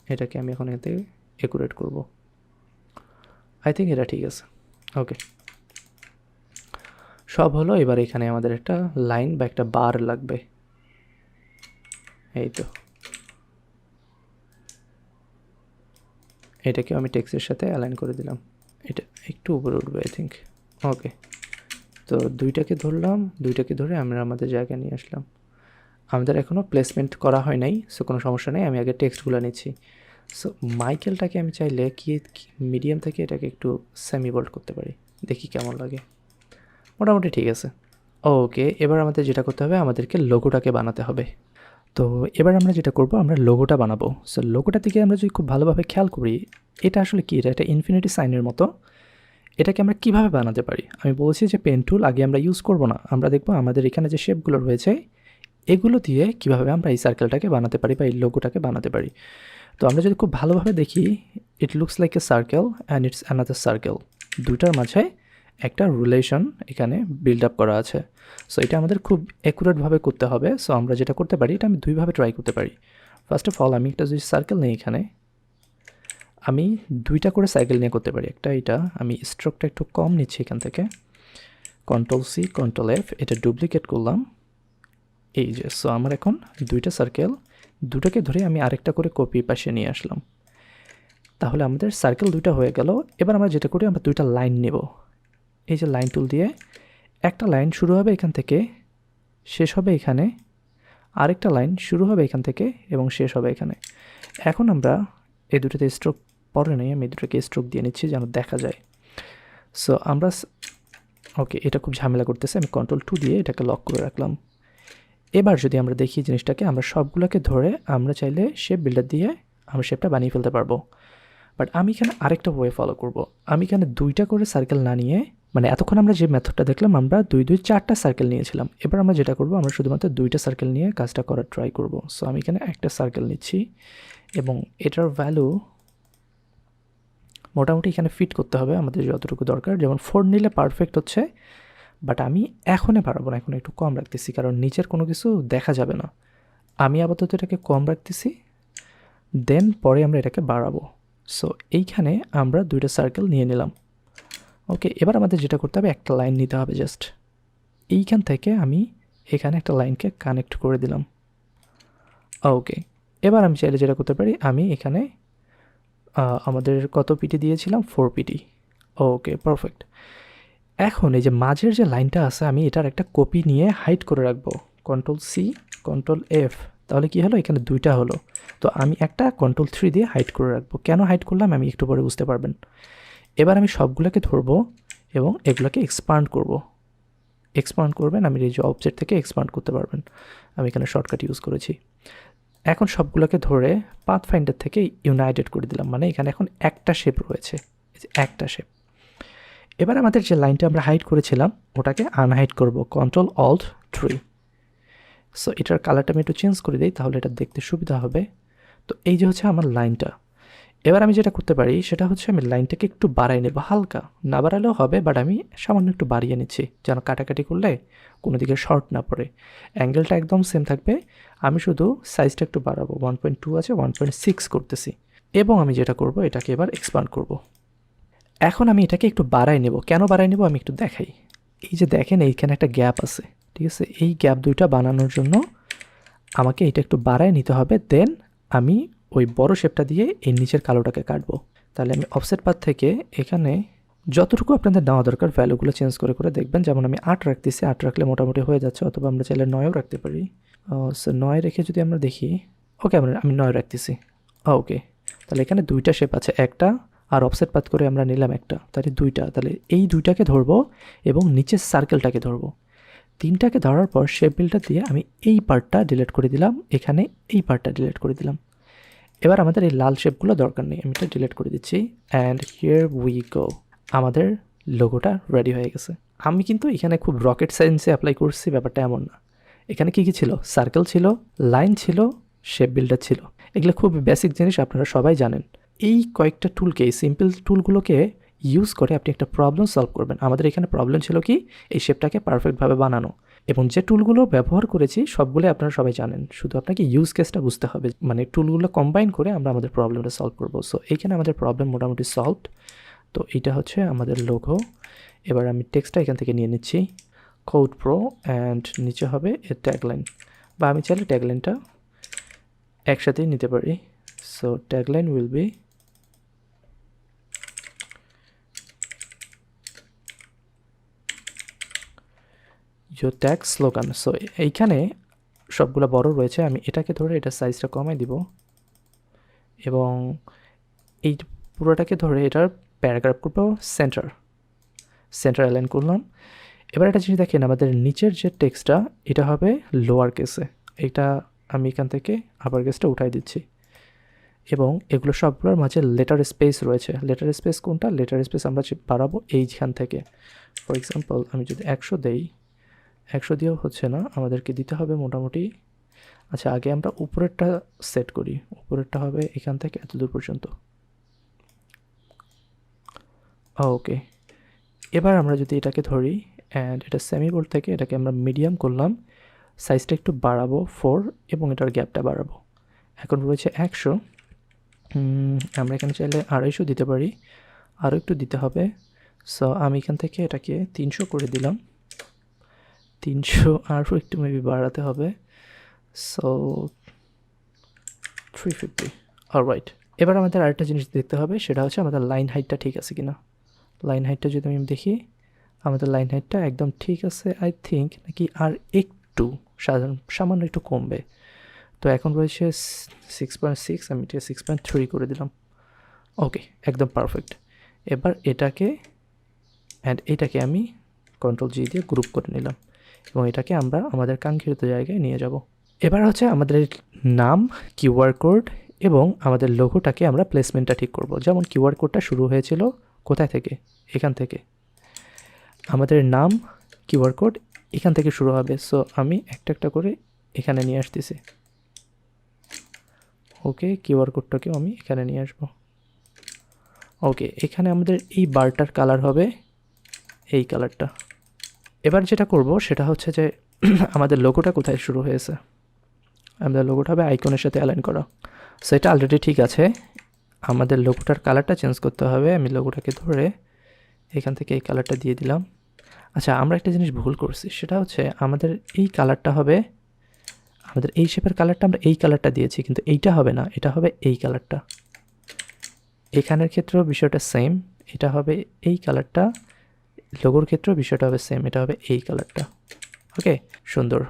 A: এটাকে আমি এখন এতে একুরেট করব। আই থিঙ্ক এটা ঠিক আছে। ওকে, সব হলো। এবার এখানে আমাদের একটা লাইন বা একটা বার লাগবে, এই তো। এটাকেও আমি টেক্সটের সাথে অ্যালাইন করে দিলাম, এটা একটু উপরে উঠবে আই থিঙ্ক। ওকে, তো দুইটাকে ধরলাম, দুইটাকে ধরে আমরা আমাদের জায়গায় নিয়ে আসলাম। আমাদের এখনও প্লেসমেন্ট করা হয় নাই, সো কোনো সমস্যা নেই, আমি আগে টেক্সটগুলো নিচ্ছি। সো মাইকেলটাকে আমি চাইলে কি মিডিয়াম থেকে এটাকে একটু সেমি বোল্ড করতে পারি, দেখি কেমন লাগে। মোটামুটি ঠিক আছে। ওকে, এবার আমাদের যেটা করতে হবে, আমাদেরকে লোগোটাকে বানাতে হবে। তো এবার আমরা যেটা করব, আমরা লোগোটা বানাবো। সো লোগোটার দিকে আমরা যদি খুব ভালোভাবে খেয়াল করি, এটা আসলে কি, এটা একটা ইনফিনিটি সাইনের মতো। এটাকে আমরা কিভাবে বানাতে পারি, আমি বলছি যে পেন টুল আগে আমরা ইউজ করব না, আমরা দেখব আমাদের এখানে যে শেপগুলো রয়েছে এগুলো দিয়ে কিভাবে আমরা এই সার্কেলটাকে বানাতে পারি বা এই লোগোটাকে বানাতে পারি। তো আমরা যদি খুব ভালোভাবে দেখি, it looks like a circle and it's another circle, দুটার মাঝে একটা রিলেশন এখানে বিল্ড আপ করা আছে। সো এটা আমাদের খুব অ্যাকুরেটভাবে করতে হবে। সো আমরা যেটা করতে পারি, এটা আমি দুইভাবে ট্রাই করতে পারি। ফার্স্ট অফ অল, আমি একটা যদি সার্কেল নিই, এখানে আমি দুইটা করে সার্কেল নিয়ে করতে পারি। একটা এটা, আমি স্ট্রোকটা একটু কম নিচ্ছি এখান থেকে, Ctrl+C Ctrl+F, এটা ডুপ্লিকেট করলাম, এই যে। সো আমার এখন দুইটা সার্কেল, দুটোকে ধরে আমি আরেকটা করে কপি পাশে নিয়ে আসলাম, তাহলে আমাদের সার্কেল দুইটা হয়ে গেল। এবার আমরা যেটা করি, আমরা দুইটা লাইন নেব, এই যে লাইন টুল দিয়ে একটা লাইন শুরু হবে এখান থেকে, শেষ হবে এখানে, আরেকটা লাইন শুরু হবে এখান থেকে এবং শেষ হবে এখানে। এখন আমরা এই দুটোতে স্ট্রোক পরে নেই, আমি এই দুটোকে স্ট্রোক দিয়ে নিচ্ছি যেন দেখা যায়। সো আমরা ওকে, এটা খুব ঝামেলা করতেছে, আমি Ctrl+2 দিয়ে এটাকে লক করে রাখলাম। এবার যদি আমরা দেখি জিনিসটাকে, আমরা সবগুলোকে ধরে আমরা চাইলে শেপ বিল্ডার দিয়ে আমরা শেপটা বানিয়ে ফেলতে পারবো। বাট আমি এখানে আরেকটা ওয়ে ফলো করব। আমি এখানে দুইটা করে সার্কেল না নিয়ে, মানে এতক্ষণ আমরা যে মেথডটা দেখলাম, আমরা দুই চারটা সার্কেল নিয়েছিলাম। এবার আমরা যেটা করব, আমরা শুধুমাত্র দুইটা সার্কেল নিয়ে কাজটা করার ট্রাই করব। সো আমি এখানে একটা সার্কেল নিচ্ছি এবং এটার ভ্যালু মোটামুটি এখানে ফিট করতে হবে আমাদের যতটুকু দরকার। যেমন 4 নিলে পারফেক্ট হচ্ছে, বাট আমি এখনই পারবো না, এখন একটু কম রাখতেছি, কারণ নিচের কোনো কিছু দেখা যাবে না। আমি আপাতত এটাকে কম রাখতেছি, দেন পরে আমরা এটাকে বাড়াবো। সো এইখানে আমরা দুইটা সার্কেল নিয়ে নিলাম। ওকে, এবার আমাদের যেটা করতে হবে, একটা লাইন নিতে হবে জাস্ট এইখান থেকে, আমি এখানে একটা লাইনকে কানেক্ট করে দিলাম। ওকে, এবার আমি চাইলে যেটা করতে পারি, আমি এখানে আমাদের কত পিটি দিয়েছিলাম, 4 পিটি। ওকে, পারফেক্ট। এখন এই যে মাঝের যে লাইনটা আছে, আমি এটার একটা কপি নিয়ে হাইড করে রাখবো, Ctrl+C Ctrl+F, তাহলে কি হলো, এখানে দুইটা হলো। তো আমি একটা Ctrl+3 দিয়ে হাইড করে রাখবো। কেন হাইড করলাম আমি একটু পরে বুঝতে পারবেন। এবার আমি সবগুলোকে ধরবো এবং এগুলোকে এক্সপান্ড করব। এক্সপান্ড করবেন, আমি এই যে অবজেক্ট থেকে এক্সপান্ড করতে পারবেন, আমি এখানে শর্টকাট ইউজ করেছি। এখন সবগুলোকে ধরে পাথ ফাইন্ডার থেকে ইউনাইটেড করে দিলাম, মানে এখানে এখন একটা শেপ রয়েছে, একটা শেপ। এবার আমাদের যে লাইনটা আমরা হাইড করেছিলাম ওটাকে আনহাইড করব, Ctrl+Alt+3। সো এটার কালারটা আমি একটু চেঞ্জ করে দিই, তাহলে এটা দেখতে সুবিধা হবে। তো এই যে হচ্ছে আমার লাইনটা। এবার আমি যেটা করতে পারি সেটা হচ্ছে আমি লাইনটাকে একটু বাড়াই নেব, হালকা, না বাড়ালেও হবে, বাট আমি সামান্য একটু বাড়িয়ে নিচ্ছি যেন কাটাকাটি করলে কোনো দিকে শর্ট না পড়ে। অ্যাঙ্গেলটা একদম সেম থাকবে, আমি শুধু সাইজটা একটু বাড়াবো, 1.2 আছে 1.6 করতেছি। এবং আমি যেটা করব এটাকে এবার এক্সপান্ড করব। এখন আমি এটাকে একটু বাড়াই নেব। কেন বাড়াই নেব আমি একটু দেখাই। এই যে দেখেন এইখানে একটা গ্যাপ আছে, ঠিক আছে? এই গ্যাপ দুইটা বানানোর জন্য আমাকে এটা একটু বাড়ায় নিতে হবে, দেন আমি ওই বড় শেপটা দিয়ে এই নিচের কালোটাকে কাটবো। তাহলে আমি অফসেট পাথ থেকে এখানে যতটুকু আপনাদের নেওয়া দরকার ভ্যালুগুলো চেঞ্জ করে করে দেখবেন। যেমন আমি 8 রাখতেছি, 8 রাখলে মোটামুটি হয়ে যাচ্ছে, অথবা আমরা চাইলে 9ও রাখতে পারি। সো 9 রেখে যদি আমরা দেখি, ওকে আমি 9 রাখতেছি। ওকে, তাহলে এখানে দুইটা শেপ আছে, একটা আর অফসেট পাথ করে আমরা নিলাম একটা, তাহলে দুইটা। তাহলে এই দুইটাকে ধরবো এবং নিচের সার্কেলটাকে ধরবো। তিনটাকে ধরার পর শেপ বিল্ডার দিয়ে আমি এই পার্টটা ডিলিট করে দিলাম, এখানে এই পার্টটা ডিলিট করে দিলাম। এবার আমাদের এই লাল শেপগুলো দরকার নেই, আমি এটা ডিলিট করে দিচ্ছি। অ্যান্ড হিয়ার উই গো, আমাদের লোগোটা রেডি হয়ে গেছে। আমি কিন্তু এখানে খুব রকেট সায়েন্সে অ্যাপ্লাই করছি, ব্যাপারটা এমন না। এখানে কী কী ছিল? সার্কেল ছিল, লাইন ছিল, শেপ বিল্ডার ছিল। এগুলো খুব বেসিক জিনিস, আপনারা সবাই জানেন। এই কয়েকটা টুলকে, এই সিম্পল টুলগুলোকে ইউজ করে আপনি একটা প্রবলেম সলভ করবেন। আমাদের এখানে প্রবলেম ছিল কি, এই শেপটাকে পারফেক্টভাবে বানানো। এবং যে টুলগুলো ব্যবহার করেছি সবগুলো আপনারা সবাই জানেন, শুধু আপনাকে ইউজ কেসটা বুঝতে হবে। মানে টুলগুলো কম্বাইন করে আমরা আমাদের প্রবলেমটা সলভ করবো। সো এইখানে আমাদের প্রবলেম মোটামুটি সলভড। তো এইটা হচ্ছে আমাদের লোগো। এবার আমি টেক্সটটা এখান থেকে নিয়ে নিচ্ছি, কোড প্রো, অ্যান্ড নিচে হবে এর ট্যাগলাইন, বা আমি চাইলে ট্যাগলাইনটা একসাথেই নিতে পারি। So tagline will be your tag slogan. So এইখানে সবগুলো বড় রয়েছে, আমি এটাকে ধরে এটার সাইজটা কমাই দিব এবং এই পুরোটাকে ধরে এটার প্যারাগ্রাফ করবো সেন্টার অ্যালাইন করলাম। এবার একটা জিনিস দেখেন, আমাদের নিচের যে টেক্সটটা এটা হবে লোয়ার কেসে, এটা আমি এখান থেকে আপার কেসটা উঠাই দিচ্ছি। এবং এগুলো সবগুলোর মাঝে লেটার স্পেস রয়েছে। লেটার স্পেস কোনটা? লেটার স্পেস আমরা বাড়াবো এইখান থেকে। ফর এক্সাম্পল আমি যদি 100 দেই, 100 দিয়েও হচ্ছে না, আমাদেরকে দিতে হবে মোটামুটি। আচ্ছা, আগে আমরা উপরেরটা সেট করি, উপরেরটা হবে এখান থেকে এত দূর পর্যন্ত। ওকে, এবার আমরা যদি এটাকে ধরি অ্যান্ড এটা সেমি বোল্ড থেকে এটাকে আমরা মিডিয়াম করলাম, সাইজটা একটু বাড়াবো 4 এবং এটার গ্যাপটা বাড়াবো। এখন রয়েছে 100, আমরা এখানে চাইলে 250 দিতে পারি, আরও একটু দিতে হবে। সো আমি এখান থেকে এটাকে 300 করে দিলাম, 300 আরও একটু মেবি বাড়াতে হবে। সো 350। অলরাইট, এবার আমাদের আরেকটা জিনিস দেখতে হবে, সেটা হচ্ছে আমাদের লাইন হাইটটা ঠিক আছে কিনা। লাইন হাইটটা যদি আমি দেখি, আমাদের লাইন হাইটটা একদম ঠিক আছে আই থিঙ্ক, নাকি আর একটু সামান্য একটু কমবে। তো এখন রয়েছে 6.6, আমি এটা 6.3 করে দিলাম। ওকে, একদম পারফেক্ট। এবার এটাকে অ্যান্ড এটাকে আমি কন্ট্রোল জি দিয়ে গ্রুপ করে নিলাম এবং এটাকে আমরা আমাদের কাঙ্ক্ষিত জায়গায় নিয়ে যাব। এবার হচ্ছে আমাদের নাম, কিউআর কোড এবং আমাদের লোগোটাকে আমরা প্লেসমেন্টটা ঠিক করব। যেমন কিউআর কোডটা শুরু হয়েছিল কোথায় থেকে? এখান থেকে। আমাদের নাম, কিউআর কোড এখান থেকে শুরু হবে। সো আমি একটা একটা করে এখানে নিয়ে আসতেছি। ওকে, কিউআর কোডটাকেও আমি এখানে নিয়ে আসবো। ওকে, এখানে আমাদের এই বারটার কালার হবে এই কালারটা। এবার যেটা করব সেটা হচ্ছে যে আমাদের লোগোটা কোথায় শুরু হয়েছে, আমাদের লোগোটা হবে আইকনের সাথে অ্যালাইন করা। সো এটা অলরেডি ঠিক আছে, আমাদের লোগোটার কালারটা চেঞ্জ করতে হবে। আমি লোগোটাকে ধরে এখান থেকে এই কালারটা দিয়ে দিলাম। আচ্ছা, আমরা একটা জিনিস ভুল করছি, সেটা হচ্ছে আমাদের এই কালারটা হবে, আমাদের এই শেপের কালারটা আমরা এই কালারটা দিয়েছি, কিন্তু এইটা হবে না, এটা হবে এই কালারটা। এখানের ক্ষেত্রেও বিষয়টা সেম, এটা হবে এই কালারটা, লোগোর ক্ষেত্রেও বিষয়টা হবে সেম, এটা হবে এই কালারটা। ওকে, সুন্দর।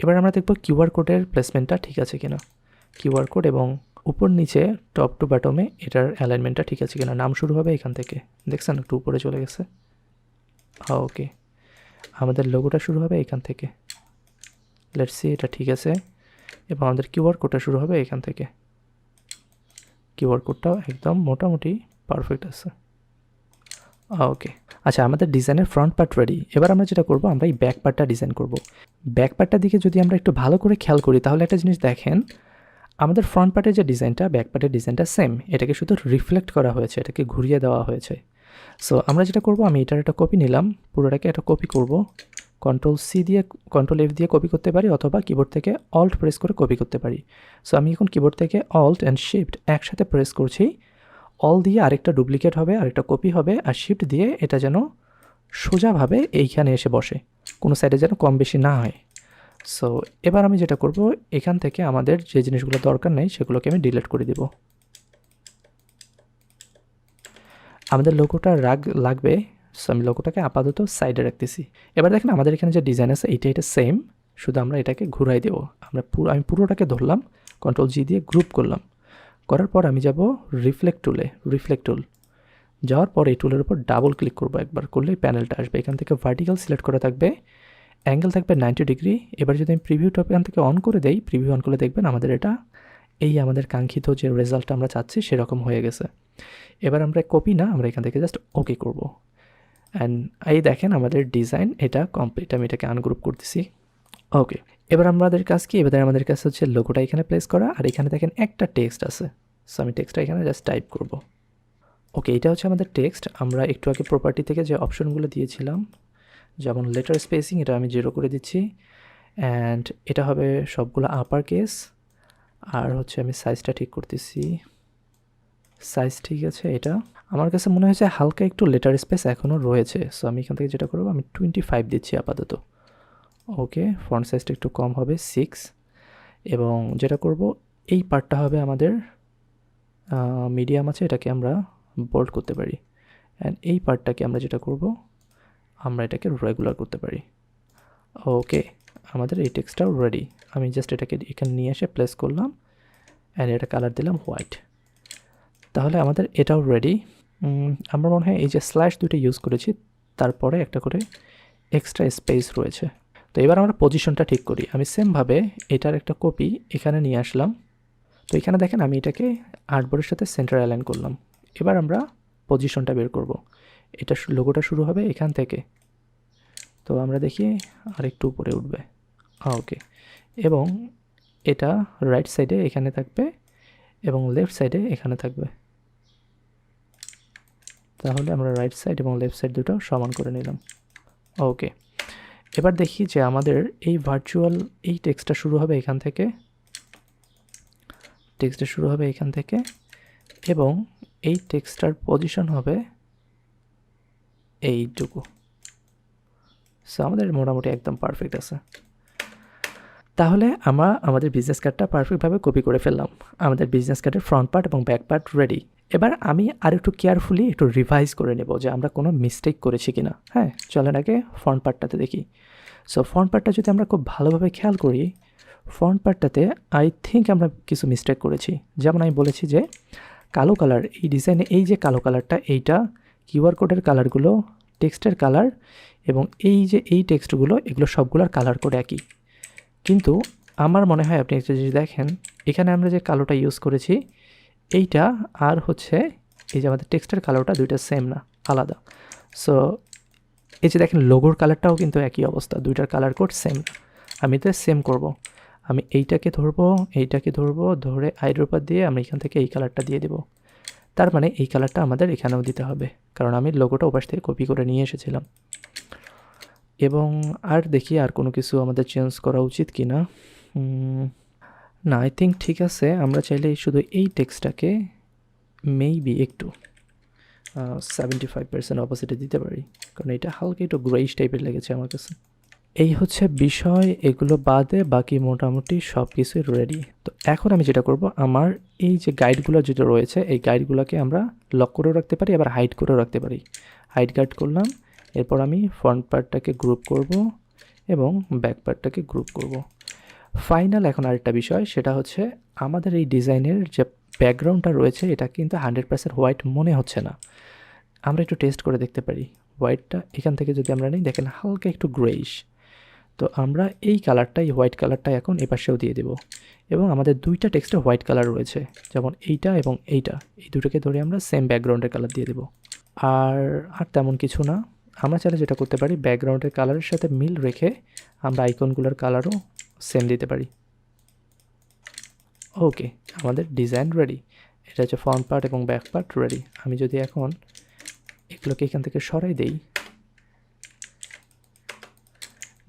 A: এবার আমরা দেখব কিউআর কোডের প্লেসমেন্টটা ঠিক আছে কিনা। কিউআর কোড এবং উপর নিচে টপ টু বটমে এটার অ্যালাইনমেন্টটা ঠিক আছে কিনা। নাম শুরু হবে এখান থেকে, দেখছেন একটু উপরে চলে গেছে। ওকে, আমাদের লোগোটা শুরু হবে এখান থেকে, লেটস সি এটা ঠিক আছে। এবং আমাদের কিউআর কোডটা শুরু হবে এখান থেকে, কিউআর কোডটাও একদম মোটামুটি পারফেক্ট আছে। ওকে, আচ্ছা, আমাদের ডিজাইনের ফ্রন্ট পার্ট রেডি। এবার আমরা যেটা করব, আমরা এই ব্যাক পার্টটা ডিজাইন করব। ব্যাক পার্টটার দিকে যদি আমরা একটু ভালো করে খেয়াল করি তাহলে একটা জিনিস দেখেন, আমাদের ফ্রন্ট পার্টের যে ডিজাইনটা, ব্যাক পার্টের ডিজাইনটা সেম, এটাকে শুধু রিফ্লেক্ট করা হয়েছে, এটাকে ঘুরিয়ে দেওয়া হয়েছে। সো আমরা যেটা করব, আমি এটার একটা কপি নিলাম, পুরোটাকে একটা কপি করব। কন্ট্রোল-C দিয়ে, কন্ট্রোল-F দিয়ে কপি করতে পারি, অথবা কিবোর্ড থেকে অল্ট প্রেস করে কপি করতে পারি। সো আমি এখন কিবোর্ড থেকে অল্ট অ্যান্ড শিফট একসাথে প্রেস করছি। অল দিয়ে আরেকটা ডুপ্লিকেট হবে, আরেকটা কপি হবে, আর শিফট দিয়ে এটা যেন সোজাভাবে এইখানে এসে বসে, কোনো সাইডে যেন কম বেশি না হয়। সো এবার আমি যেটা করব, এখান থেকে আমাদের যে জিনিসগুলো দরকার নেই সেগুলোকে আমি ডিলিট করে দেব। আমাদের লোগোটা লাগবে, সো আমি লোগোটাকে আপাতত সাইডে রাখতেছি। এবার দেখেন আমাদের এখানে যে ডিজাইন আছে এটা সেম, শুধু আমরা এটাকে ঘুরাই দেবো। আমি পুরোটাকে ধরলাম, কন্ট্রোল-G দিয়ে গ্রুপ করলাম, করার পর আমি যাব রিফ্লেক্ট টুল। যাওয়ার পর এই টুলের উপর ডাবল ক্লিক করবো, একবার করলেই প্যানেলটা আসবে। এখান থেকে ভার্টিক্যাল সিলেক্ট করা থাকবে, অ্যাঙ্গেল থাকবে 90 ডিগ্রি। এবার যদি আমি প্রিভিউটা এখান থেকে অন করে দেই, প্রিভিউ অন করলে দেখবেন আমাদের এটা আমাদের কাঙ্ক্ষিত যে রেজাল্টটা আমরা চাচ্ছি সেরকম হয়ে গেছে। এবার আমরা কপি না, আমরা এখান থেকে জাস্ট ওকে করব। অ্যান্ড এই দেখেন আমাদের ডিজাইন এটা কমপ্লিট। আমি এটাকে আনগ্রুপ করতেছি। ওকে, এবার আমাদের কাজ কি? এবার আমাদের কাছে হচ্ছে লোগোটা এখানে প্লেস করা, আর এখানে দেখেন একটা টেক্সট আছে। সো আমি টেক্সটটা এখানে জাস্ট টাইপ করব। ওকে, এটা হচ্ছে আমাদের টেক্সট। আমরা একটু আগে প্রপার্টি থেকে যে অপশনগুলো দিয়েছিলাম, যেমন লেটার স্পেসিং, এটা আমি 0 করে দিচ্ছি। অ্যান্ড এটা হবে সবগুলো আপার কেস। আর হচ্ছে আমি সাইজটা ঠিক করতেছি, সাইজ ঠিক আছে। এটা আমার কাছে মনে হয়েছে হালকা একটু লেটার স্পেস এখনও রয়েছে। সো আমি এখান থেকে যেটা করবো, আমি 25 দিচ্ছি আপাতত। ওকে, ফন্ট সাইজটা একটু কম হবে, 6। এবং যেটা করব, এই পার্টটা হবে আমাদের মিডিয়াম আছে, এটাকে আমরা বোল্ড করতে পারি। অ্যান্ড এই পার্টটাকে আমরা যেটা করব, আমরা এটাকে রেগুলার করতে পারি। ওকে, আমাদের এই টেক্সটটাও রেডি। আমি জাস্ট এটাকে এখানে নিয়ে এসে প্লেস করলাম, অ্যান্ড এটা কালার দিলাম হোয়াইট। তাহলে আমাদের এটাও রেডি। আমার মনে হয় এই যে স্ল্যাশ দুটো ইউজ করেছি, তারপরে একটা করে এক্সট্রা স্পেস রয়েছে। তো এবার আমরা পজিশনটা ঠিক করি। আমি সেমভাবে এটার একটা কপি এখানে নিয়ে আসলাম। তো এখানে দেখেন আমি এটাকে আর্টবোর্ডের সাথে সেন্টার অ্যালাইন করলাম। এবার আমরা পজিশনটা বের করব। এটা লোগোটা শুরু হবে এখান থেকে, তো আমরা দেখি আরেকটু উপরে উঠবে। ওকে, এবং এটা রাইট সাইডে এখানে থাকবে এবং লেফট সাইডে এখানে থাকবে। তাহলে আমরা রাইট সাইড এবং লেফট সাইড দুটো সমান করে নিলাম। ওকে, এবার দেখি যে আমাদের এই ভার্চুয়াল এই টেক্সটটা শুরু হবে এখান থেকে, এবং এই টেক্সটটার পজিশন হবে এইটুকু। সো আমাদের মোটামুটি একদম পারফেক্ট আছে। তাহলে আমরা আমাদের বিজনেস কার্ডটা পারফেক্টভাবে কপি করে ফেললাম। আমাদের বিজনেস কার্ডের ফ্রন্ট পার্ট এবং ব্যাক পার্ট রেডি। এবার আমি আর একটু কেয়ারফুলি একটু রিভাইজ করে নেব যে আমরা কোনো মিস্টেক করেছি কিনা। হ্যাঁ, চলেন আগে ফ্রন্ট পার্টটাতে দেখি। সো ফ্রন্ট পার্টটা যদি আমরা খুব ভালোভাবে খেয়াল করি, ফ্রন্ট পার্টটাতে আই থিঙ্ক আমরা কিছু মিস্টেক করেছি। যেমন আমি বলেছি যে কালো কালার, এই ডিজাইনে এই যে কালো কালারটা, এইটা কিউআর কোডের কালারগুলো, টেক্সটের কালার এবং এই যে এই টেক্সটগুলো, এগুলো সবগুলোর কালার কোড একই। কিন্তু আমার মনে হয় আপনি একটা জিনিস দেখেন, এখানে আমরা যে কালোটা ইউজ করেছি এইটা আর হচ্ছে এই যে আমাদের টেক্সটের কালারটা, দুইটা সেম না, আলাদা। সো এই যে দেখেন লোগোর কালারটাও কিন্তু একই অবস্থা, দুইটার কালার কোড সেম না। আমি তো সেম করব, আমি এইটাকে ধরবো, ধরে আইড্রপার দিয়ে আমি এখান থেকে এই কালারটা দিয়ে দেব। তার মানে এই কালারটা আমাদের এখানেও দিতে হবে, কারণ আমি লোগোটা ওপাশ থেকে কপি করে নিয়ে এসেছিলাম। এবং আর দেখি আর কোনো কিছু আমাদের চেঞ্জ করা উচিত কি না। না, আই থিঙ্ক ঠিক আছে। আমরা চাইলে শুধু এই টেক্সটটাকে মেবি একটু 75% অপোজিটে দিতে পারি, কারণ এটা হালকা একটু গ্রেইশ টাইপের লেগেছে আমার কাছে। এই হচ্ছে বিষয়, এগুলো বাদে বাকি মোটামুটি সব কিছুই রেডি। তো এখন আমি যেটা করব, আমার এই যে গাইডগুলো যেটা রয়েছে, এই গাইডগুলোকে আমরা লক করেও রাখতে পারি, আবার হাইড করেও রাখতে পারি। হাইড গাইড করলাম, এরপর আমি ফ্রন্ট পার্টটাকে গ্রুপ করব এবং ব্যাক পার্টটাকে গ্রুপ করব। ফাইনাল এখন আরেকটা বিষয়, সেটা হচ্ছে আমাদের এই ডিজাইনের যে ব্যাকগ্রাউন্ডটা রয়েছে, এটা কিন্তু 100% হোয়াইট মনে হচ্ছে না। আমরা একটু টেস্ট করে দেখতে পারি। হোয়াইটটা এখান থেকে যদি আমরা নিই, দেখেন হালকা একটু গ্রেইশ। তো আমরা এই কালারটাই, হোয়াইট কালারটা এখন এপাশেও দিয়ে দেব। এবং আমাদের দুইটা টেক্সটে হোয়াইট কালার রয়েছে, যেমন এইটা এবং এইটা, এই দুটোকে ধরে আমরা সেম ব্যাকগ্রাউন্ডের কালার দিয়ে দেব। আর তেমন কিছু না। আমরা চাইলে যেটা করতে পারি, ব্যাকগ্রাউন্ডের কালারের সাথে মিল রেখে আমরা আইকনগুলোর কালারও সেম দিতে পারি। ওকে, আমাদের ডিজাইন রেডি। এটা হচ্ছে ফ্রন্ট পার্ট এবং ব্যাক পার্ট রেডি। আমি যদি এখন এগুলোকে এখান থেকে সরাই দেই,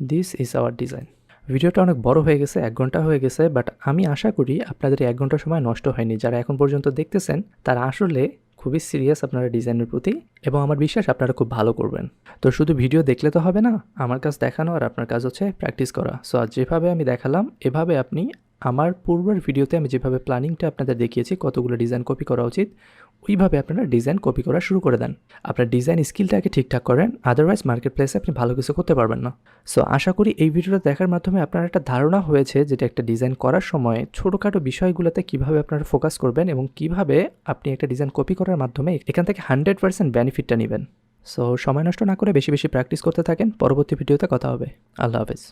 A: দিস ইজ আওয়ার ডিজাইন। ভিডিওটা অনেক বড় হয়ে গেছে, 1 ঘন্টা হয়ে গেছে, বাট আমি আশা করি আপনাদের 1 ঘন্টা সময় নষ্ট হয়নি। যারা এখন পর্যন্ত দেখতেছেন তারা আসলে খুবই সিরিয়াস আপনারা ডিজাইনের প্রতি, এবং আমার বিশ্বাস আপনারা খুব ভালো করবেন। তো শুধু ভিডিও দেখলে তো হবে না, আমার কাজ দেখানো আর আপনার কাজ হচ্ছে প্র্যাকটিস করা। সো আজ যেভাবে আমি দেখালাম এভাবে আপনি আমার পূর্বের ভিডিওতে আমি যেভাবে প্ল্যানিংটা আপনাদের দেখিয়েছি কতগুলো ডিজাইন কপি করা উচিত, ওইভাবে আপনারা ডিজাইন কপি করা শুরু করে দেন। আপনার ডিজাইন স্কিলটাকে ঠিকঠাক করেন, আদারওয়াইজ মার্কেট প্লেসে আপনি ভালো কিছু করতে পারবেন না। সো আশা করি এই ভিডিওটা দেখার মাধ্যমে আপনার একটা ধারণা হয়েছে যেটা একটা ডিজাইন করার সময় ছোটোখাটো বিষয়গুলোতে কীভাবে আপনারা ফোকাস করবেন এবং কীভাবে আপনি একটা ডিজাইন কপি করার মাধ্যমে এখান থেকে 100% বেনিফিটটা নেবেন। সো সময় নষ্ট না করে বেশি বেশি প্র্যাকটিস করতে থাকেন। পরবর্তী ভিডিওতে কথা হবে। আল্লাহ হাফেজ।